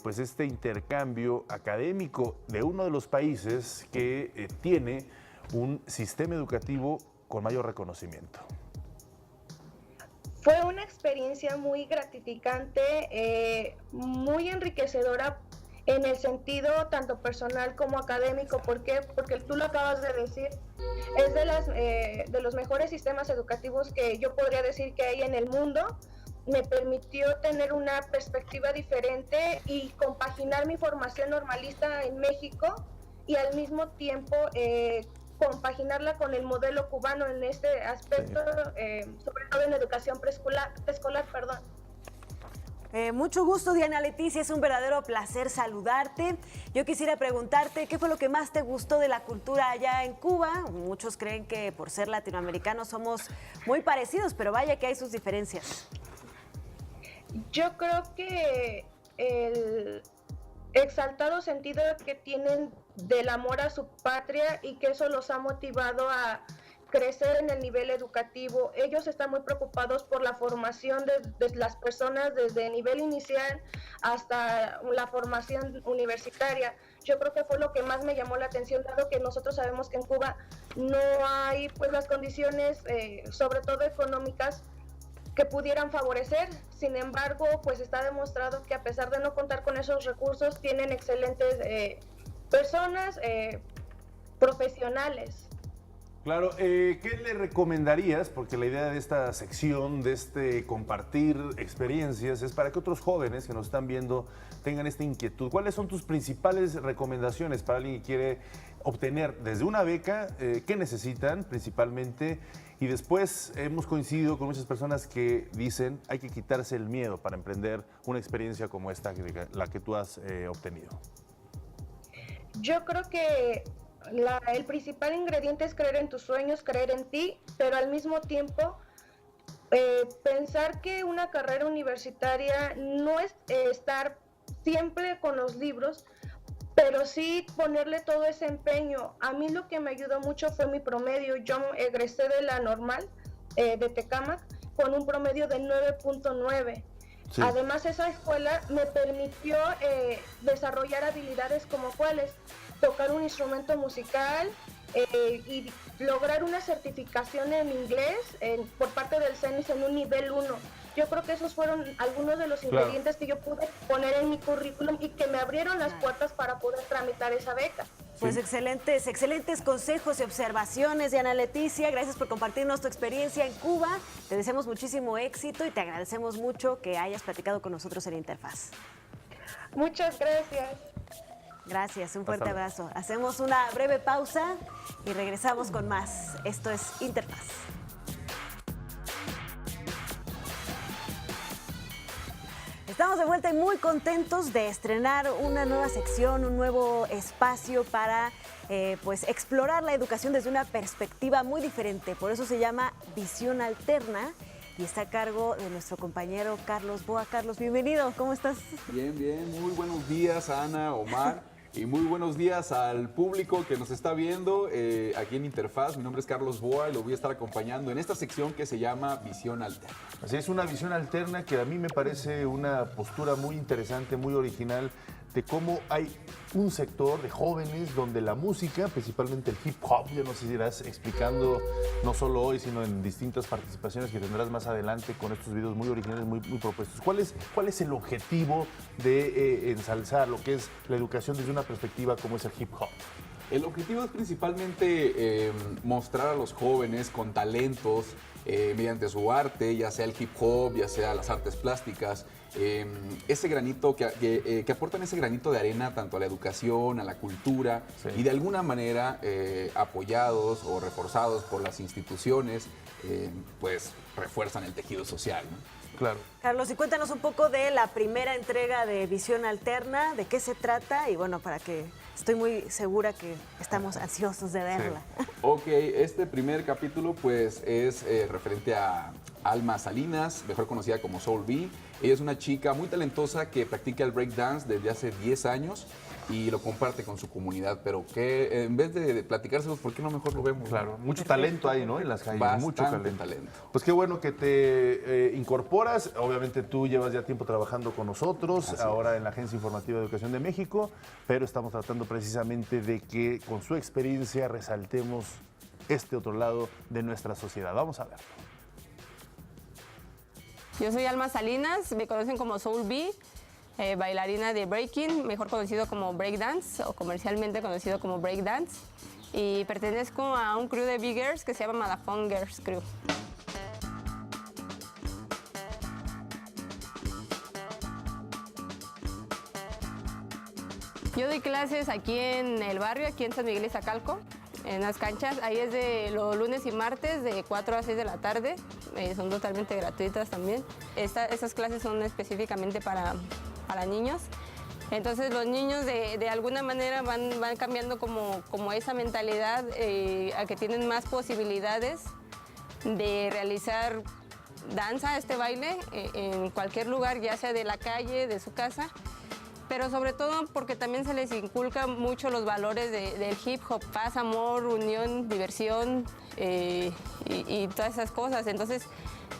pues este intercambio académico de uno de los países que tiene un sistema educativo con mayor reconocimiento. Fue una experiencia muy gratificante, muy enriquecedora en el sentido tanto personal como académico. ¿Por qué? Porque tú lo acabas de decir, es de los mejores sistemas educativos que yo podría decir que hay en el mundo. Me permitió tener una perspectiva diferente y compaginar mi formación normalista en México y al mismo tiempo compaginarla con el modelo cubano en este aspecto, sobre todo en educación preescolar, perdón. Mucho gusto, Diana Leticia, es un verdadero placer saludarte. Yo quisiera preguntarte, ¿qué fue lo que más te gustó de la cultura allá en Cuba? Muchos creen que por ser latinoamericanos somos muy parecidos, pero vaya que hay sus diferencias. Yo creo que el exaltado sentido que tienen del amor a su patria y que eso los ha motivado a crecer en el nivel educativo. Ellos están muy preocupados por la formación de las personas desde el nivel inicial hasta la formación universitaria. Yo creo que fue lo que más me llamó la atención, dado que nosotros sabemos que en Cuba no hay pues las condiciones, sobre todo económicas, que pudieran favorecer. Sin embargo, pues está demostrado que a pesar de no contar con esos recursos, tienen excelentes personas profesionales. Claro, ¿qué le recomendarías? Porque la idea de esta sección, de este compartir experiencias, es para que otros jóvenes que nos están viendo tengan esta inquietud. ¿Cuáles son tus principales recomendaciones para alguien que quiere obtener desde una beca? ¿Qué necesitan principalmente? Y después hemos coincidido con muchas personas que dicen hay que quitarse el miedo para emprender una experiencia como esta, la que tú has obtenido. Yo creo que el principal ingrediente es creer en tus sueños, creer en ti, pero al mismo tiempo pensar que una carrera universitaria no es estar siempre con los libros, pero sí ponerle todo ese empeño. A mí lo que me ayudó mucho fue mi promedio. Yo egresé de la normal de Tecámac con un promedio de 9.9. Sí. Además, esa escuela me permitió desarrollar habilidades como cuáles: tocar un instrumento musical y lograr una certificación en inglés por parte del CENIS en un nivel 1. Yo creo que esos fueron algunos de los ingredientes que yo pude poner en mi currículum y que me abrieron las puertas para poder tramitar esa beca. Pues excelentes consejos y observaciones, Diana Leticia. Gracias por compartirnos tu experiencia en Cuba. Te deseamos muchísimo éxito y te agradecemos mucho que hayas platicado con nosotros en Interfaz. Muchas gracias. Gracias, un fuerte abrazo. Hacemos una breve pausa y regresamos con más. Esto es Interfaz. Estamos de vuelta y muy contentos de estrenar una nueva sección, un nuevo espacio para pues explorar la educación desde una perspectiva muy diferente. Por eso se llama Visión Alterna y está a cargo de nuestro compañero Carlos Boa. Carlos, bienvenido, ¿cómo estás? Bien, muy buenos días, Ana, Omar. Y muy buenos días al público que nos está viendo aquí en Interfaz. Mi nombre es Carlos Boa y lo voy a estar acompañando en esta sección que se llama Visión Alterna. Así es, una visión alterna que a mí me parece una postura muy interesante, muy original, de cómo hay un sector de jóvenes donde la música, principalmente el hip hop, yo no sé si irás explicando no solo hoy, sino en distintas participaciones que tendrás más adelante con estos videos muy originales, muy propuestos. ¿Cuál es el objetivo de ensalzar lo que es la educación desde una perspectiva como es el hip hop? El objetivo es principalmente mostrar a los jóvenes con talentos mediante su arte, ya sea el hip hop, ya sea las artes plásticas, ese granito que aportan ese granito de arena tanto a la educación, a la cultura, sí. Y de alguna manera apoyados o reforzados por las instituciones, pues refuerzan el tejido social, ¿no? Claro. Carlos, y cuéntanos un poco de la primera entrega de Visión Alterna, de qué se trata y bueno, para que estoy muy segura que estamos ansiosos de verla. Sí. Ok, este primer capítulo pues es referente a Alma Salinas, mejor conocida como Soul B. Ella es una chica muy talentosa que practica el breakdance desde hace 10 años y lo comparte con su comunidad, pero que en vez de platicárselos, ¿por qué no mejor lo vemos? Claro, mucho talento hay, ¿no? En las calles, bastante mucho talento. Pues qué bueno que te incorporas. Obviamente tú llevas ya tiempo trabajando con nosotros, ahora en la Agencia Informativa de Educación de México, pero estamos tratando precisamente de que con su experiencia resaltemos este otro lado de nuestra sociedad. Vamos a verlo. Yo soy Alma Salinas, me conocen como Soul B, bailarina de breaking, mejor conocido como breakdance o comercialmente conocido como breakdance, y pertenezco a un crew de big girls que se llama Madafone Girls Crew. Yo doy clases aquí en el barrio, aquí en San Miguel Iztacalco, en las canchas. Ahí es de los lunes y martes de 4 a 6 de la tarde. Son totalmente gratuitas también. Estas clases son específicamente para niños. Entonces los niños de alguna manera van cambiando como esa mentalidad a que tienen más posibilidades de realizar danza, este baile, en cualquier lugar, ya sea de la calle, de su casa, pero sobre todo porque también se les inculca mucho los valores del hip hop, paz, amor, unión, diversión y todas esas cosas. Entonces,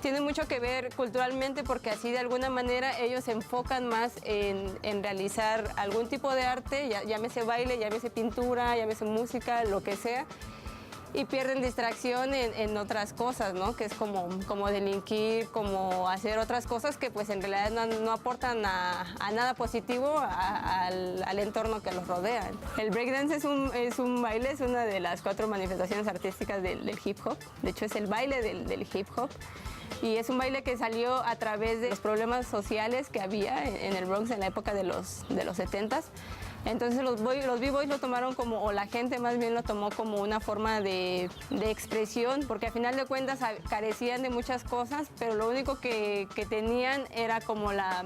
tiene mucho que ver culturalmente porque así de alguna manera ellos se enfocan más en realizar algún tipo de arte, llámese baile, llámese pintura, llámese música, lo que sea, y pierden distracción en otras cosas, ¿no? Que es como delinquir, como hacer otras cosas que pues en realidad no aportan a nada positivo al entorno que los rodea. El breakdance es un baile, es una de las 4 manifestaciones artísticas del hip hop. De hecho, es el baile del hip hop. Y es un baile que salió a través de los problemas sociales que había en el Bronx en la época de los 70s. Entonces los b-boys lo tomaron como, o la gente más bien lo tomó como una forma de expresión, porque al final de cuentas carecían de muchas cosas, pero lo único que tenían era como la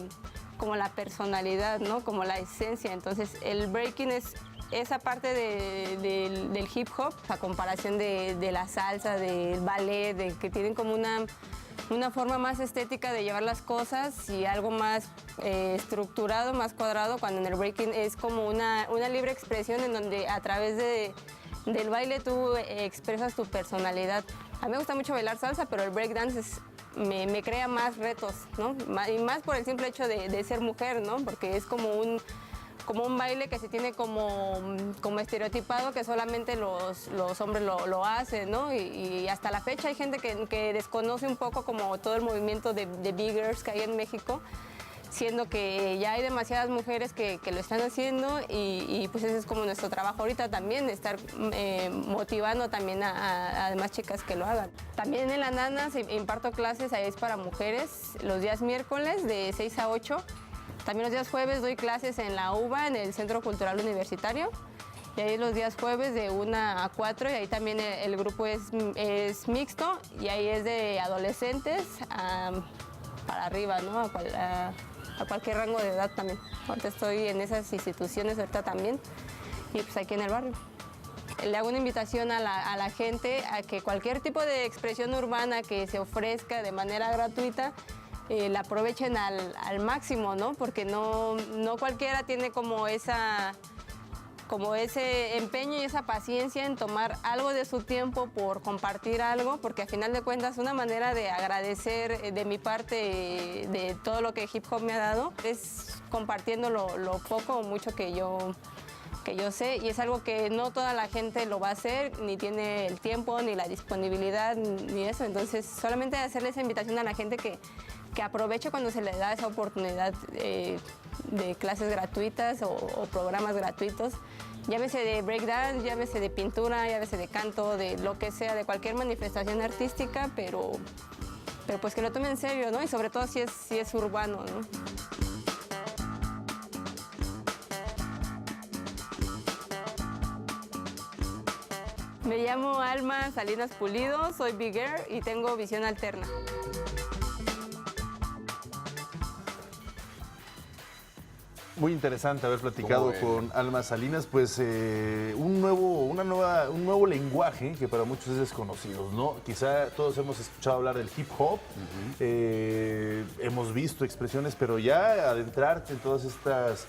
personalidad, ¿no? Como la esencia. Entonces el breaking es esa parte del hip hop, a comparación de la salsa, del ballet, de que tienen como una forma más estética de llevar las cosas y algo más estructurado, más cuadrado, cuando en el breaking es como una libre expresión en donde a través del baile tú expresas tu personalidad. A mí me gusta mucho bailar salsa, pero el breakdance me crea más retos, ¿no? Y más por el simple hecho de ser mujer, ¿no? Porque es como un baile que se tiene como estereotipado, que solamente los hombres lo hacen, ¿no? Y hasta la fecha hay gente que desconoce un poco como todo el movimiento de big girls que hay en México, siendo que ya hay demasiadas mujeres que lo están haciendo y pues ese es como nuestro trabajo ahorita también, estar motivando también a demás chicas que lo hagan. También en la Nana imparto clases, ahí es para mujeres, los días miércoles de 6 a 8. También los días jueves doy clases en la UBA, en el Centro Cultural Universitario. Y ahí los días jueves de 1 a 4, y ahí también el grupo es mixto, y ahí es de adolescentes para arriba, ¿no? A cualquier rango de edad también. Ahorita estoy en esas instituciones ahorita también, y pues aquí en el barrio. Le hago una invitación a la gente a que cualquier tipo de expresión urbana que se ofrezca de manera gratuita, la aprovechen al máximo, ¿no? Porque no cualquiera tiene como ese empeño y esa paciencia en tomar algo de su tiempo por compartir algo, porque al final de cuentas una manera de agradecer de mi parte de todo lo que hip hop me ha dado es compartiendo lo poco o mucho que yo sé, y es algo que no toda la gente lo va a hacer, ni tiene el tiempo, ni la disponibilidad, ni eso. Entonces solamente hacerle esa invitación a la gente que aproveche cuando se le da esa oportunidad de clases gratuitas o programas gratuitos, llámese de breakdance, llámese de pintura, llámese de canto, de lo que sea, de cualquier manifestación artística, pero pues que lo tomen en serio, ¿no? Y sobre todo si es urbano, ¿no? Me llamo Alma Salinas Pulido, soy big girl y tengo visión alterna. Muy interesante haber platicado con Alma Salinas, pues un nuevo lenguaje que para muchos es desconocido, ¿no? Quizá todos hemos escuchado hablar del hip hop, hemos visto expresiones, pero ya adentrarte en todas estas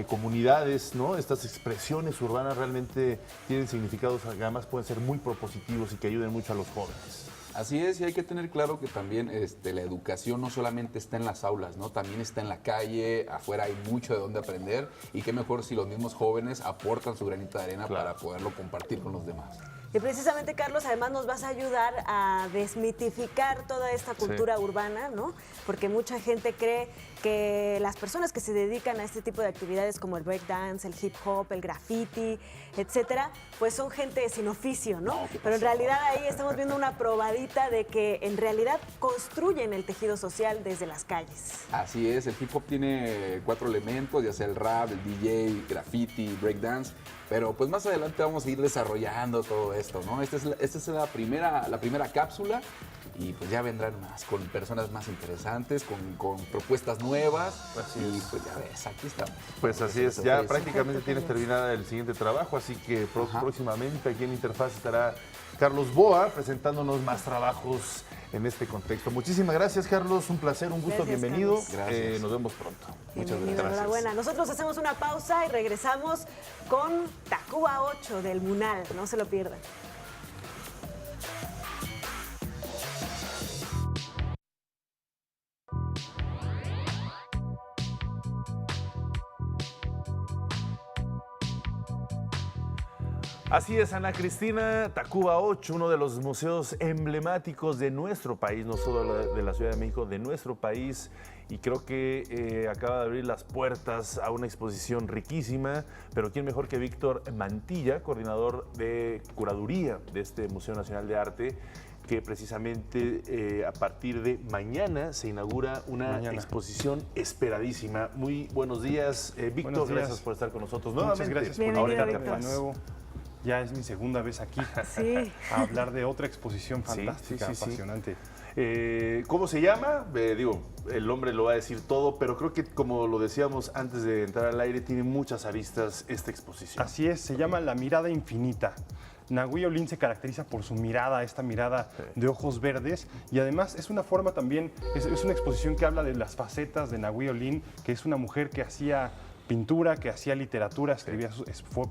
comunidades, ¿no? Estas expresiones urbanas realmente tienen significados que además pueden ser muy propositivos y que ayuden mucho a los jóvenes. Así es, y hay que tener claro que también la educación no solamente está en las aulas, ¿no? También está en la calle, afuera hay mucho de dónde aprender, y qué mejor si los mismos jóvenes aportan su granito de arena para poderlo compartir con los demás. Y precisamente, Carlos, además nos vas a ayudar a desmitificar toda esta cultura urbana, ¿no? Porque mucha gente cree que las personas que se dedican a este tipo de actividades como el breakdance, el hip hop, el graffiti, etcétera, pues son gente sin oficio, ¿no? Pero en realidad ahí estamos viendo una probadita de que en realidad construyen el tejido social desde las calles. Así es, el hip hop tiene 4 elementos, ya sea el rap, el DJ, graffiti, breakdance, pero pues más adelante vamos a ir desarrollando todo esto, ¿no? Esta es la primera cápsula y pues ya vendrán más, con personas más interesantes, con propuestas nuevas. Y pues ya ves, aquí estamos. Pues así es, ya prácticamente tienes terminada el siguiente trabajo, así que próximamente aquí en Interfaz estará Carlos Boa presentándonos más trabajos en este contexto. Muchísimas gracias, Carlos, un placer, un gusto, Gracias, bienvenido. Gracias. Nos vemos pronto. Muchas gracias. Enhorabuena. Nosotros hacemos una pausa y regresamos con Tacuba 8 del Munal, no se lo pierdan. Así es, Ana Cristina, Tacuba 8, uno de los museos emblemáticos de nuestro país, no solo de la Ciudad de México, de nuestro país, y creo que acaba de abrir las puertas a una exposición riquísima, pero quién mejor que Víctor Mantilla, coordinador de curaduría de este Museo Nacional de Arte, que precisamente a partir de mañana se inaugura una exposición esperadísima. Muy buenos días, Víctor, buenos días. Gracias por estar con nosotros nuevamente. nuevamente. Muchas gracias por invitarme de nuevo. Ya es mi segunda vez aquí a hablar de otra exposición fantástica, apasionante. ¿Cómo se llama? El hombre lo va a decir todo, pero creo que, como lo decíamos antes de entrar al aire, tiene muchas aristas esta exposición. Así es, se llama La Mirada Infinita. Nahui Olin se caracteriza por su mirada, esta mirada de ojos verdes, y además es una forma también, es una exposición que habla de las facetas de Nahui Olin, que es una mujer que hacía pintura, que hacía literatura, escribía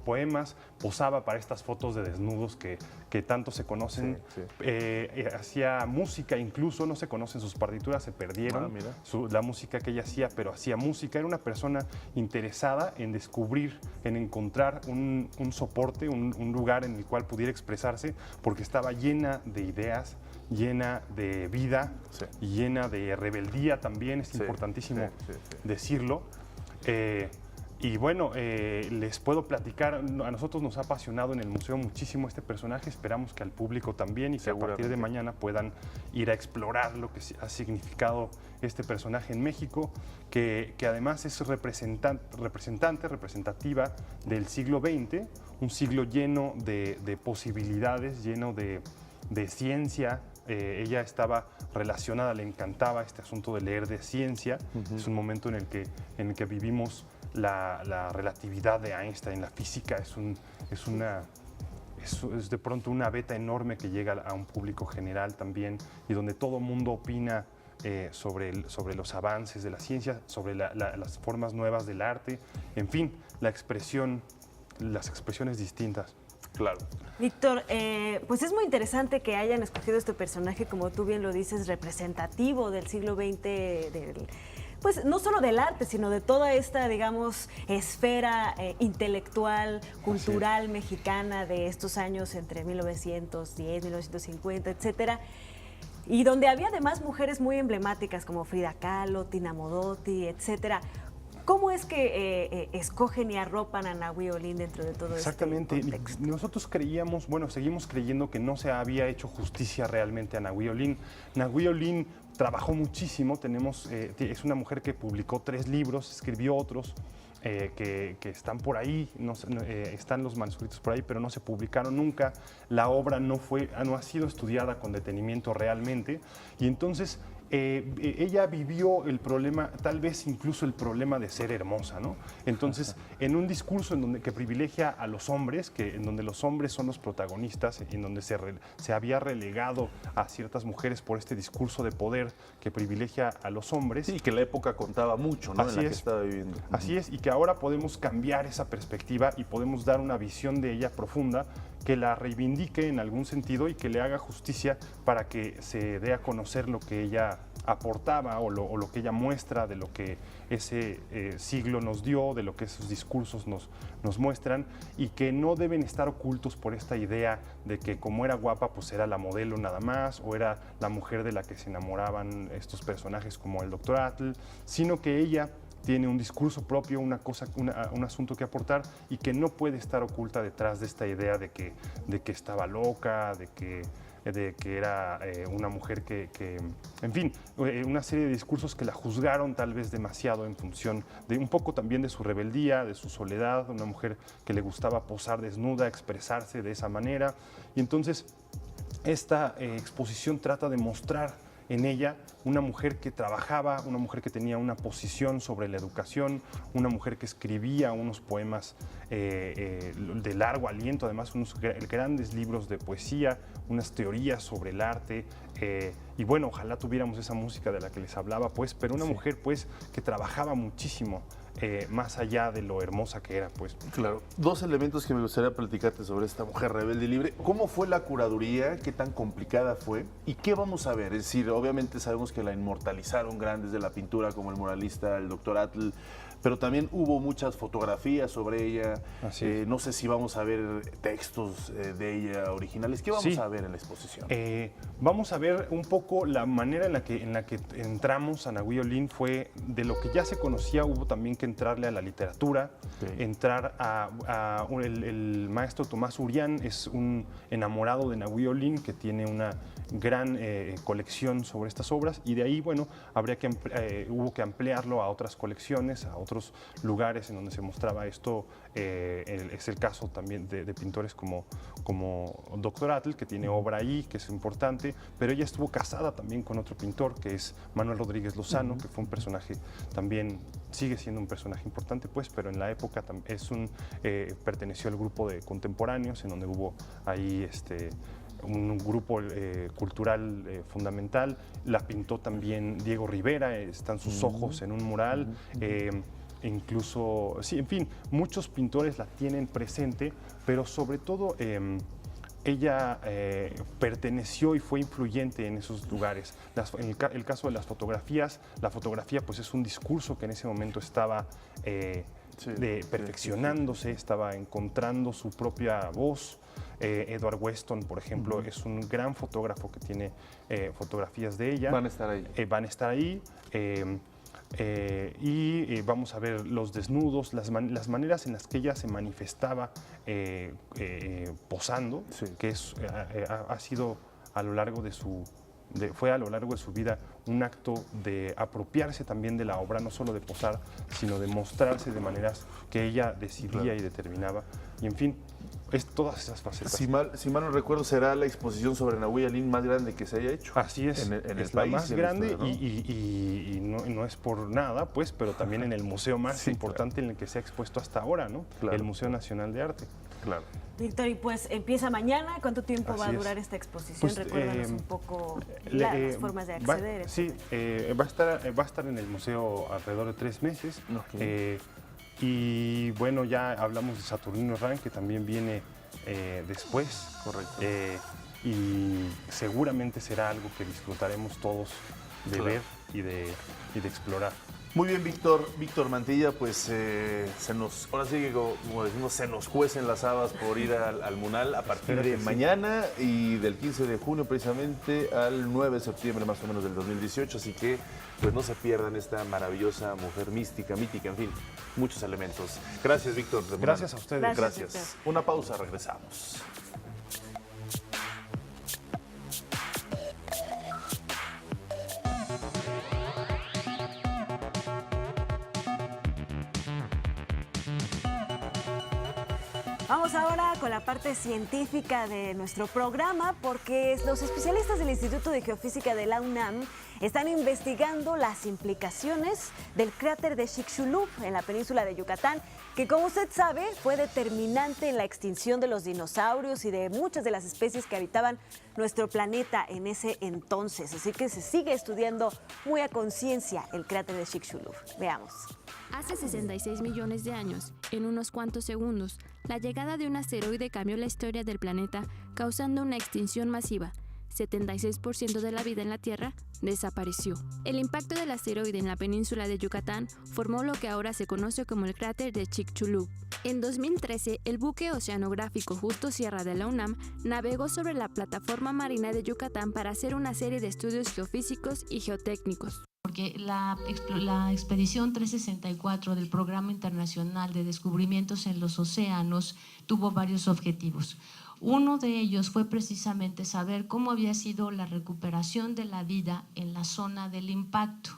poemas, posaba para estas fotos de desnudos que tanto se conocen, hacía música, incluso no se conocen sus partituras, se perdieron la música que ella hacía, pero hacía música. Era una persona interesada en descubrir, en encontrar un soporte, un lugar en el cual pudiera expresarse, porque estaba llena de ideas, llena de vida y llena de rebeldía también, es importantísimo decirlo. Y bueno, les puedo platicar, a nosotros nos ha apasionado en el museo muchísimo este personaje, esperamos que al público también, y que a partir de mañana puedan ir a explorar lo que ha significado este personaje en México, que además es representativa del siglo XX, un siglo lleno de posibilidades, lleno de ciencia. Ella estaba relacionada, le encantaba este asunto de leer de ciencia. Es un momento en el que vivimos la relatividad de Einstein, la física es de pronto una beta enorme que llega a un público general también, y donde todo el mundo opina sobre los avances de la ciencia, sobre las formas nuevas del arte, en fin, las expresiones distintas. Claro. Víctor, pues es muy interesante que hayan escogido este personaje, como tú bien lo dices, representativo del siglo XX, pues no solo del arte, sino de toda esta, digamos, esfera intelectual, cultural mexicana de estos años entre 1910, 1950, etcétera. Y donde había además mujeres muy emblemáticas como Frida Kahlo, Tina Modotti, etcétera. ¿Cómo es que escogen y arropan a Nahui Olin dentro de todo Exactamente. este contexto? Nosotros creíamos, seguimos creyendo que no se había hecho justicia realmente a Nahui Olin. Nahui Olin trabajó muchísimo, es una mujer que publicó 3 libros, escribió otros que están por ahí, están los manuscritos por ahí, pero no se publicaron nunca. La obra no ha sido estudiada con detenimiento realmente, y entonces ella vivió el problema, tal vez incluso el problema de ser hermosa, ¿no? Entonces, en un discurso que privilegia a los hombres, en donde los hombres son los protagonistas, en donde se había relegado a ciertas mujeres por este discurso de poder que privilegia a los hombres. Sí, que la época contaba mucho, ¿no? Así en la es, que estaba viviendo. Así es, y que ahora podemos cambiar esa perspectiva y podemos dar una visión de ella profunda que la reivindique en algún sentido y que le haga justicia para que se dé a conocer lo que ella aportaba o lo que ella muestra de lo que ese siglo nos dio, de lo que esos discursos nos muestran, y que no deben estar ocultos por esta idea de que como era guapa pues era la modelo nada más, o era la mujer de la que se enamoraban estos personajes como el Dr. Atle, sino que ella tiene un discurso propio, un asunto que aportar, y que no puede estar oculta detrás de esta idea de que estaba loca, de que era una mujer en fin, una serie de discursos que la juzgaron tal vez demasiado en función de un poco también de su rebeldía, de su soledad, una mujer que le gustaba posar desnuda, expresarse de esa manera. Y entonces esta exposición trata de mostrar en ella una mujer que trabajaba, una mujer que tenía una posición sobre la educación, una mujer que escribía unos poemas de largo aliento, además unos grandes libros de poesía, unas teorías sobre el arte, y bueno, ojalá tuviéramos esa música de la que les hablaba, pues, pero una mujer pues que trabajaba muchísimo, más allá de lo hermosa que era, pues. Claro. Dos elementos que me gustaría platicarte sobre esta mujer rebelde y libre. ¿Cómo fue la curaduría? ¿Qué tan complicada fue? ¿Y qué vamos a ver? Es decir, obviamente sabemos que la inmortalizaron grandes de la pintura como el muralista, el Dr. Atl, pero también hubo muchas fotografías sobre ella. No sé si vamos a ver textos de ella originales. ¿Qué vamos a ver en la exposición? Vamos a ver un poco la manera en la que entramos a Nahui Olin. Fue de lo que ya se conocía, hubo también que entrarle a la literatura, entrar el maestro Tomás Urián es un enamorado de Nahui Olin que tiene una gran colección sobre estas obras, y de ahí, bueno, hubo que ampliarlo a otras colecciones, a otros lugares en donde se mostraba esto. Es el caso también de pintores como Dr. Atl, que tiene obra ahí, que es importante, pero ella estuvo casada también con otro pintor, que es Manuel Rodríguez Lozano, que fue un personaje también, sigue siendo un personaje importante, pues, pero en la época perteneció al grupo de contemporáneos, en donde hubo ahí un grupo cultural fundamental. La pintó también Diego Rivera, están sus ojos en un mural. Incluso, sí, en fin, muchos pintores la tienen presente, pero sobre todo ella perteneció y fue influyente en esos lugares. En el caso de las fotografías, la fotografía pues es un discurso que en ese momento estaba perfeccionándose, estaba encontrando su propia voz. Edward Weston, por ejemplo, es un gran fotógrafo que tiene fotografías de ella. Van a estar ahí. Van a estar ahí. Y vamos a ver los desnudos, las maneras en las que ella se manifestaba posando, que ha sido a lo largo de fue a lo largo de su vida un acto de apropiarse también de la obra, no solo de posar, sino de mostrarse de maneras que ella decidía y determinaba. Y en fin, es todas esas facetas. Si mal no recuerdo, será la exposición sobre Nahui Olin más grande que se haya hecho. Así es, en el es país, la más grande, ¿no? y no es por nada, pues, pero también en el museo más importante en el que se ha expuesto hasta ahora, ¿no? El Museo Nacional de Arte. Claro. Víctor, y pues empieza mañana. ¿Cuánto tiempo va a durar esta exposición? Pues, recuérdanos un poco las formas de acceder. Va a estar en el museo alrededor de 3 meses. Y bueno, ya hablamos de Saturnino Rank, que también viene después. Correcto. Y seguramente será algo que disfrutaremos todos de ver y de explorar. Muy bien, Víctor Mantilla, pues ahora sí que como decimos, se nos cuecen las habas por ir al Munal a partir de mañana y del 15 de junio precisamente al 9 de septiembre más o menos del 2018, así que pues no se pierdan esta maravillosa mujer mítica, en fin, muchos elementos. Gracias, Víctor. Gracias a ustedes. Gracias. Una pausa, regresamos. Vamos ahora con la parte científica de nuestro programa, porque los especialistas del Instituto de Geofísica de la UNAM están investigando las implicaciones del cráter de Chicxulub en la península de Yucatán, que, como usted sabe, fue determinante en la extinción de los dinosaurios y de muchas de las especies que habitaban nuestro planeta en ese entonces. Así que se sigue estudiando muy a conciencia el cráter de Chicxulub. Veamos. Hace 66 millones de años, en unos cuantos segundos, la llegada de un asteroide cambió la historia del planeta, causando una extinción masiva. 76% de la vida en la Tierra desapareció. El impacto del asteroide en la península de Yucatán formó lo que ahora se conoce como el cráter de Chicxulub. En 2013, el buque oceanográfico Justo Sierra de la UNAM navegó sobre la plataforma marina de Yucatán para hacer una serie de estudios geofísicos y geotécnicos. Porque la expedición 364 del Programa Internacional de Descubrimientos en los Océanos tuvo varios objetivos. Uno de ellos fue precisamente saber cómo había sido la recuperación de la vida en la zona del impacto.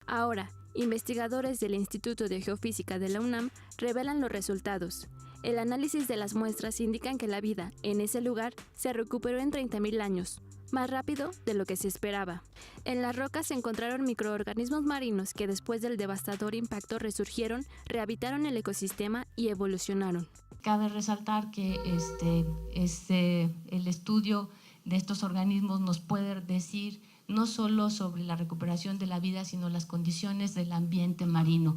Ahora, investigadores del Instituto de Geofísica de la UNAM revelan los resultados. El análisis de las muestras indican que la vida en ese lugar se recuperó en 30.000 años, más rápido de lo que se esperaba. En las rocas se encontraron microorganismos marinos que después del devastador impacto resurgieron, rehabitaron el ecosistema y evolucionaron. Cabe resaltar que el estudio de estos organismos nos puede decir no solo sobre la recuperación de la vida, sino las condiciones del ambiente marino.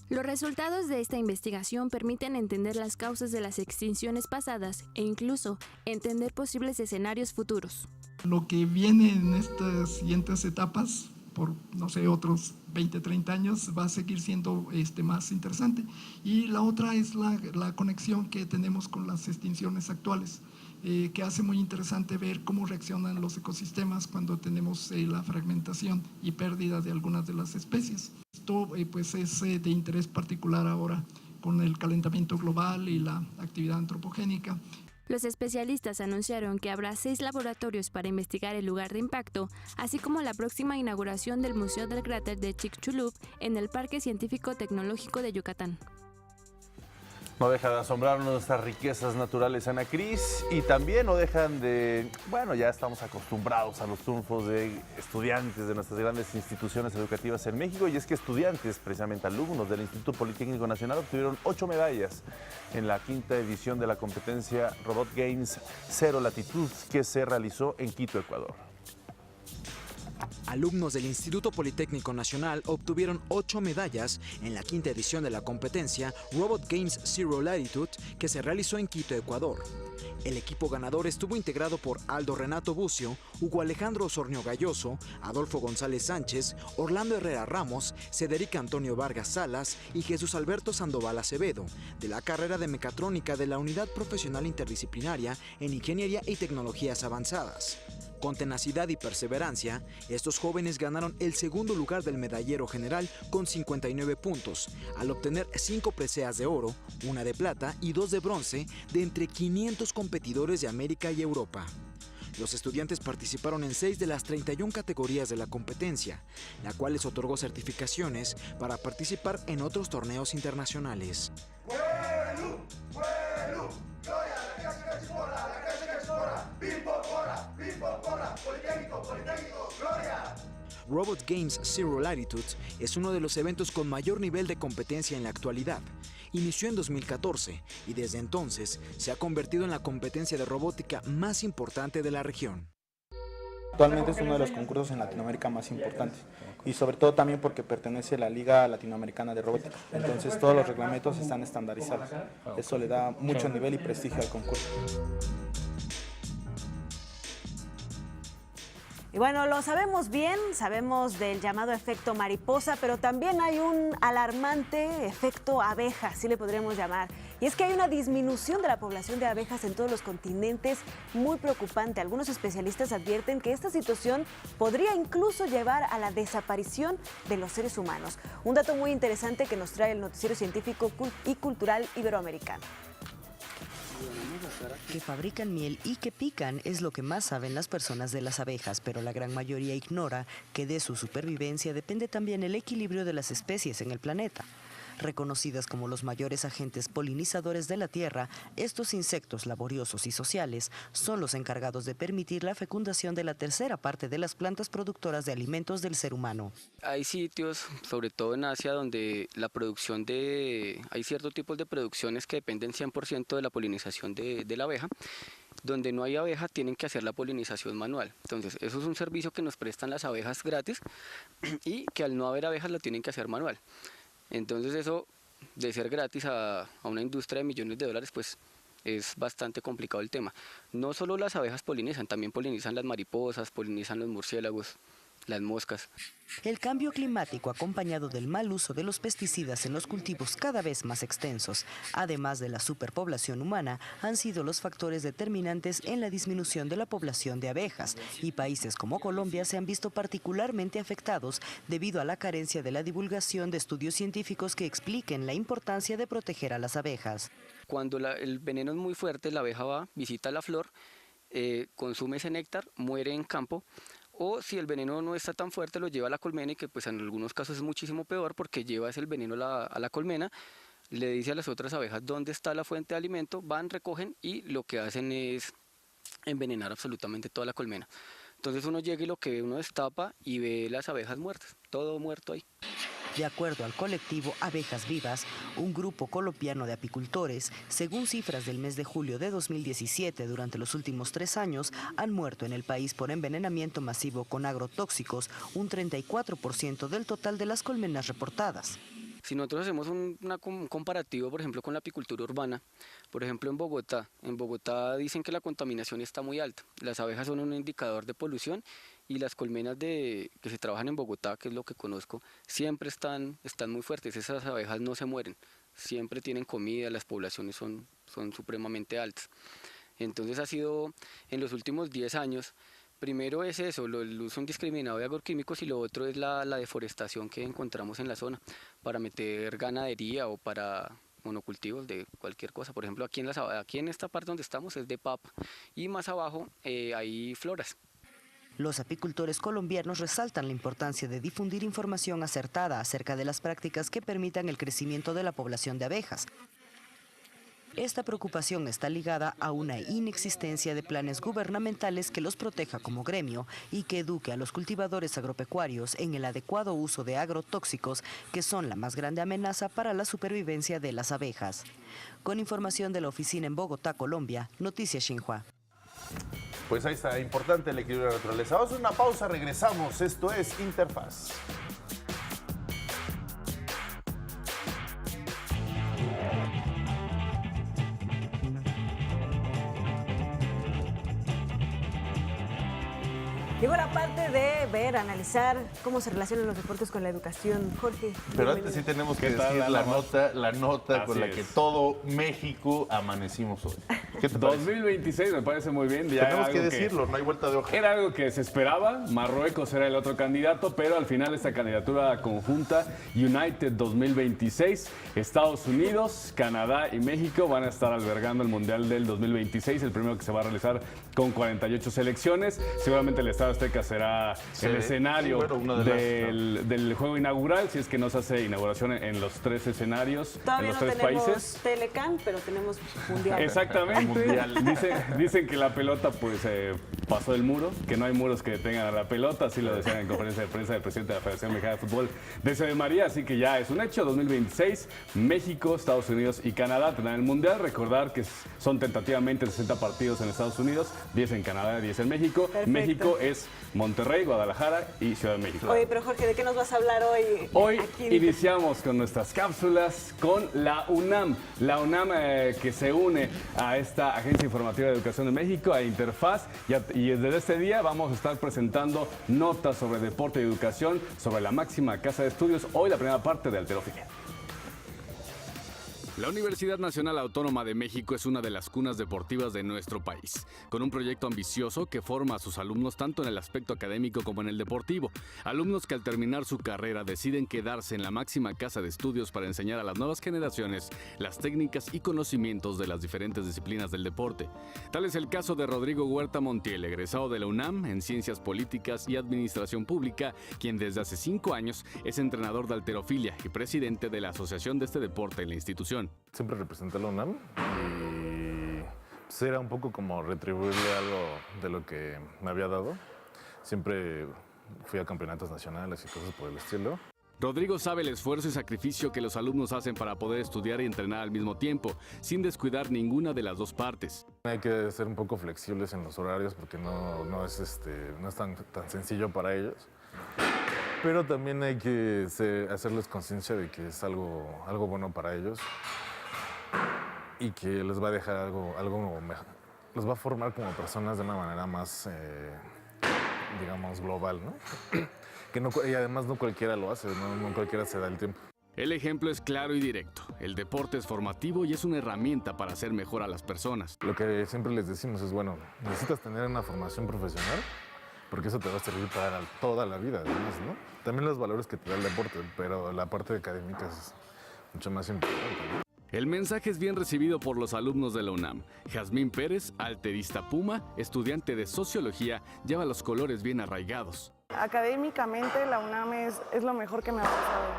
Los resultados de esta investigación permiten entender las causas de las extinciones pasadas e incluso entender posibles escenarios futuros. Lo que viene en estas siguientes etapas, por no sé, otros 20, 30 años, va a seguir siendo más interesante. Y la otra es la conexión que tenemos con las extinciones actuales, que hace muy interesante ver cómo reaccionan los ecosistemas cuando tenemos la fragmentación y pérdida de algunas de las especies. Esto pues es de interés particular ahora con el calentamiento global y la actividad antropogénica. Los especialistas anunciaron que habrá 6 laboratorios para investigar el lugar de impacto, así como la próxima inauguración del Museo del Cráter de Chicxulub en el Parque Científico Tecnológico de Yucatán. No deja de asombrarnos nuestras riquezas naturales, Ana Cris, y también no dejan de, bueno, ya estamos acostumbrados a los triunfos de estudiantes de nuestras grandes instituciones educativas en México, y es que estudiantes, precisamente alumnos del Instituto Politécnico Nacional, obtuvieron 8 medallas en la 5ª edición de la competencia Robot Games Zero Latitude, que se realizó en Quito, Ecuador. Alumnos del Instituto Politécnico Nacional obtuvieron 8 medallas en la 5ª edición de la competencia Robot Games Zero Latitude, que se realizó en Quito, Ecuador. El equipo ganador estuvo integrado por Aldo Renato Bucio, Hugo Alejandro Osornio Galloso, Adolfo González Sánchez, Orlando Herrera Ramos, Cedric Antonio Vargas Salas y Jesús Alberto Sandoval Acevedo, de la carrera de Mecatrónica de la Unidad Profesional Interdisciplinaria en Ingeniería y Tecnologías Avanzadas. Con tenacidad y perseverancia, estos jóvenes ganaron el segundo lugar del medallero general con 59 puntos, al obtener 5 preseas de oro, 1 de plata y 2 de bronce de entre 500 competidores de América y Europa. Los estudiantes participaron en 6 de las 31 categorías de la competencia, la cual les otorgó certificaciones para participar en otros torneos internacionales. Robot Games Zero Latitude es uno de los eventos con mayor nivel de competencia en la actualidad. Inició en 2014 y desde entonces se ha convertido en la competencia de robótica más importante de la región. Actualmente es uno de los concursos en Latinoamérica más importantes y sobre todo también porque pertenece a la Liga Latinoamericana de Robótica. Entonces todos los reglamentos están estandarizados. Eso le da mucho nivel y prestigio al concurso. Y bueno, lo sabemos bien, sabemos del llamado efecto mariposa, pero también hay un alarmante efecto abeja, así le podríamos llamar. Y es que hay una disminución de la población de abejas en todos los continentes, muy preocupante. Algunos especialistas advierten que esta situación podría incluso llevar a la desaparición de los seres humanos. Un dato muy interesante que nos trae el Noticiero Científico y Cultural Iberoamericano. Que fabrican miel y que pican es lo que más saben las personas de las abejas, pero la gran mayoría ignora que de su supervivencia depende también el equilibrio de las especies en el planeta. Reconocidas como los mayores agentes polinizadores de la Tierra, estos insectos laboriosos y sociales son los encargados de permitir la fecundación de la tercera parte de las plantas productoras de alimentos del ser humano. Hay sitios, sobre todo en Asia, donde la producción hay ciertos tipos de producciones que dependen 100% de la polinización de la abeja. Donde no hay abeja tienen que hacer la polinización manual. Entonces eso es un servicio que nos prestan las abejas gratis y que al no haber abejas la tienen que hacer manual. Entonces eso, de ser gratis a una industria de millones de dólares, pues es bastante complicado el tema. No solo las abejas polinizan, también polinizan las mariposas, polinizan los murciélagos, las moscas. El cambio climático, acompañado del mal uso de los pesticidas en los cultivos cada vez más extensos, además de la superpoblación humana, han sido los factores determinantes en la disminución de la población de abejas, y países como Colombia se han visto particularmente afectados debido a la carencia de la divulgación de estudios científicos que expliquen la importancia de proteger a las abejas. Cuando el veneno es muy fuerte, la abeja va, visita la flor, consume ese néctar, muere en campo. O si el veneno no está tan fuerte, lo lleva a la colmena y que pues en algunos casos es muchísimo peor porque lleva ese veneno a la colmena, le dice a las otras abejas dónde está la fuente de alimento, van, recogen y lo que hacen es envenenar absolutamente toda la colmena. Entonces uno llega y lo que ve, uno destapa y ve las abejas muertas, todo muerto ahí. De acuerdo al colectivo Abejas Vivas, un grupo colombiano de apicultores, según cifras del mes de julio de 2017, durante los últimos 3 años, han muerto en el país por envenenamiento masivo con agrotóxicos un 34% del total de las colmenas reportadas. Si nosotros hacemos un comparativo, por ejemplo, con la apicultura urbana, por ejemplo en Bogotá dicen que la contaminación está muy alta. Las abejas son un indicador de polución y las colmenas que se trabajan en Bogotá, que es lo que conozco, siempre están muy fuertes. Esas abejas no se mueren, siempre tienen comida, las poblaciones son supremamente altas. Entonces ha sido en los últimos 10 años. Primero es eso, el uso indiscriminado de agroquímicos, y lo otro es la deforestación que encontramos en la zona para meter ganadería o para monocultivos de cualquier cosa. Por ejemplo, aquí en esta parte donde estamos es de papa y más abajo hay floras. Los apicultores colombianos resaltan la importancia de difundir información acertada acerca de las prácticas que permitan el crecimiento de la población de abejas. Esta preocupación está ligada a una inexistencia de planes gubernamentales que los proteja como gremio y que eduque a los cultivadores agropecuarios en el adecuado uso de agrotóxicos, que son la más grande amenaza para la supervivencia de las abejas. Con información de la oficina en Bogotá, Colombia, Noticias Xinhua. Pues ahí está, importante el equilibrio de la naturaleza. Vamos a una pausa, regresamos. Esto es Interfaz. Llegó la parte de ver, analizar cómo se relacionan los deportes con la educación. Jorge. Pero antes sí tenemos que decir la nota con la que todo México amanecimos hoy. ¿Qué te parece? 2026 me parece muy bien. Ya tenemos que decirlo, no hay vuelta de hoja. Era algo que se esperaba. Marruecos era el otro candidato, pero al final esta candidatura conjunta United 2026, Estados Unidos, Canadá y México van a estar albergando el Mundial del 2026, el primero que se va a realizar con 48 selecciones. Seguramente el Estadio Azteca será el escenario del juego inaugural, si es que no se hace inauguración en los 3 escenarios, todavía en los no 3 tenemos países. Telecán, pero tenemos Mundial. Exactamente. Dicen que la pelota pues pasó el muro, que no hay muros que detengan a la pelota, así lo decían en conferencia de prensa del presidente de la Federación Mexicana de Fútbol, de María, así que ya es un hecho. 2026, México, Estados Unidos y Canadá tendrán el Mundial. Recordar que son tentativamente 60 partidos en Estados Unidos, 10 en Canadá, 10 en México. Perfecto. México es Monterrey, Guadalajara y Ciudad de México. Oye, pero Jorge, ¿de qué nos vas a hablar hoy? Hoy aquí iniciamos con nuestras cápsulas con la UNAM. La UNAM que se une a esta Agencia Informativa de Educación de México, a Interfaz, y desde este día vamos a estar presentando notas sobre deporte y educación, sobre la máxima casa de estudios. Hoy la primera parte de Halterofilia. La Universidad Nacional Autónoma de México es una de las cunas deportivas de nuestro país, con un proyecto ambicioso que forma a sus alumnos tanto en el aspecto académico como en el deportivo. Alumnos que al terminar su carrera deciden quedarse en la máxima casa de estudios para enseñar a las nuevas generaciones las técnicas y conocimientos de las diferentes disciplinas del deporte. Tal es el caso de Rodrigo Huerta Montiel, egresado de la UNAM en Ciencias Políticas y Administración Pública, quien desde hace 5 años es entrenador de halterofilia y presidente de la asociación de este deporte en la institución. Siempre representé a la UNAM y pues era un poco como retribuirle algo de lo que me había dado. Siempre fui a campeonatos nacionales y cosas por el estilo. Rodrigo sabe el esfuerzo y sacrificio que los alumnos hacen para poder estudiar y entrenar al mismo tiempo, sin descuidar ninguna de las dos partes. Hay que ser un poco flexibles en los horarios porque no es tan sencillo para ellos. Pero también hay que hacerles conciencia de que es algo bueno para ellos y que les va a dejar algo mejor. Los va a formar como personas de una manera más, digamos, global, ¿no? Y además no cualquiera lo hace, no cualquiera se da el tiempo. El ejemplo es claro y directo. El deporte es formativo y es una herramienta para hacer mejor a las personas. Lo que siempre les decimos es, bueno, necesitas tener una formación profesional porque eso te va a servir para toda la vida, además, ¿no? También los valores que te da el deporte, pero la parte académica es mucho más importante, ¿no? El mensaje es bien recibido por los alumnos de la UNAM. Jazmín Pérez, alterista Puma, estudiante de Sociología, lleva los colores bien arraigados. Académicamente la UNAM es lo mejor que me ha pasado,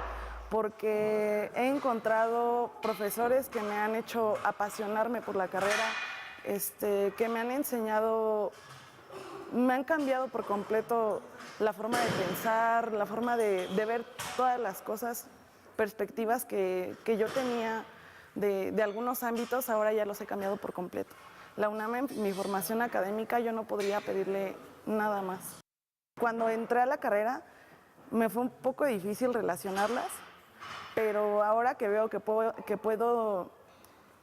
porque he encontrado profesores que me han hecho apasionarme por la carrera, que me han enseñado, me han cambiado por completo la forma de pensar, la forma de ver todas las cosas, perspectivas que yo tenía de algunos ámbitos, ahora ya los he cambiado por completo. La UNAM, en mi formación académica, yo no podría pedirle nada más. Cuando entré a la carrera, me fue un poco difícil relacionarlas, pero ahora que veo que puedo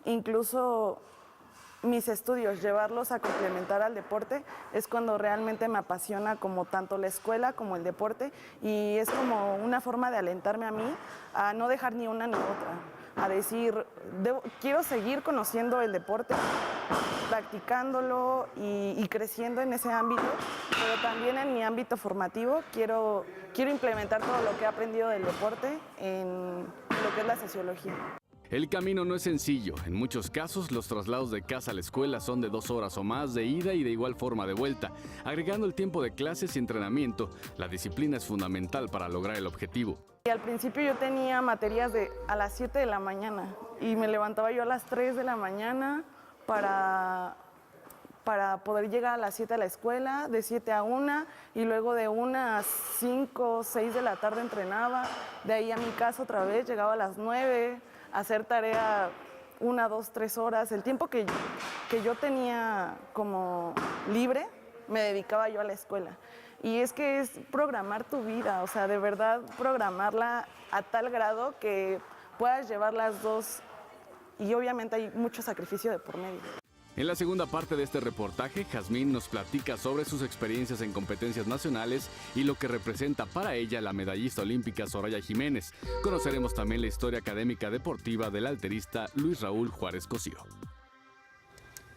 incluso mis estudios llevarlos a complementar al deporte, es cuando realmente me apasiona como tanto la escuela como el deporte, y es como una forma de alentarme a mí a no dejar ni una ni otra, a decir, quiero seguir conociendo el deporte, practicándolo y creciendo en ese ámbito, pero también en mi ámbito formativo quiero implementar todo lo que he aprendido del deporte en lo que es la sociología. El camino no es sencillo. En muchos casos, los traslados de casa a la escuela son de 2 horas o más de ida y de igual forma de vuelta. Agregando el tiempo de clases y entrenamiento, la disciplina es fundamental para lograr el objetivo. Y al principio yo tenía materias a las 7 de la mañana y me levantaba yo a las 3 de la mañana para poder llegar a las 7 a la escuela, de 7 a 1, y luego de 1 a 5 o 6 de la tarde entrenaba, de ahí a mi casa otra vez, llegaba a las 9, a hacer tarea 1, 2, 3 horas. El tiempo que yo tenía como libre, me dedicaba yo a la escuela. Y es que es programar tu vida, o sea, de verdad programarla a tal grado que puedas llevar las dos, y obviamente hay mucho sacrificio de por medio. En la segunda parte de este reportaje, Jazmín nos platica sobre sus experiencias en competencias nacionales y lo que representa para ella la medallista olímpica Soraya Jiménez. Conoceremos también la historia académica deportiva del alterista Luis Raúl Juárez Cosío.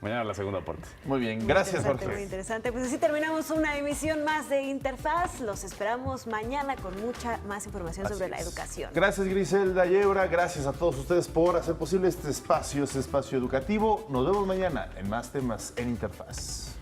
Mañana la segunda parte. Muy bien, gracias Jorge. Muy interesante. Pues así terminamos una emisión más de Interfaz. Los esperamos mañana con mucha más información sobre la educación. Gracias Griselda Yebra, gracias a todos ustedes por hacer posible este espacio educativo. Nos vemos mañana en más temas en Interfaz.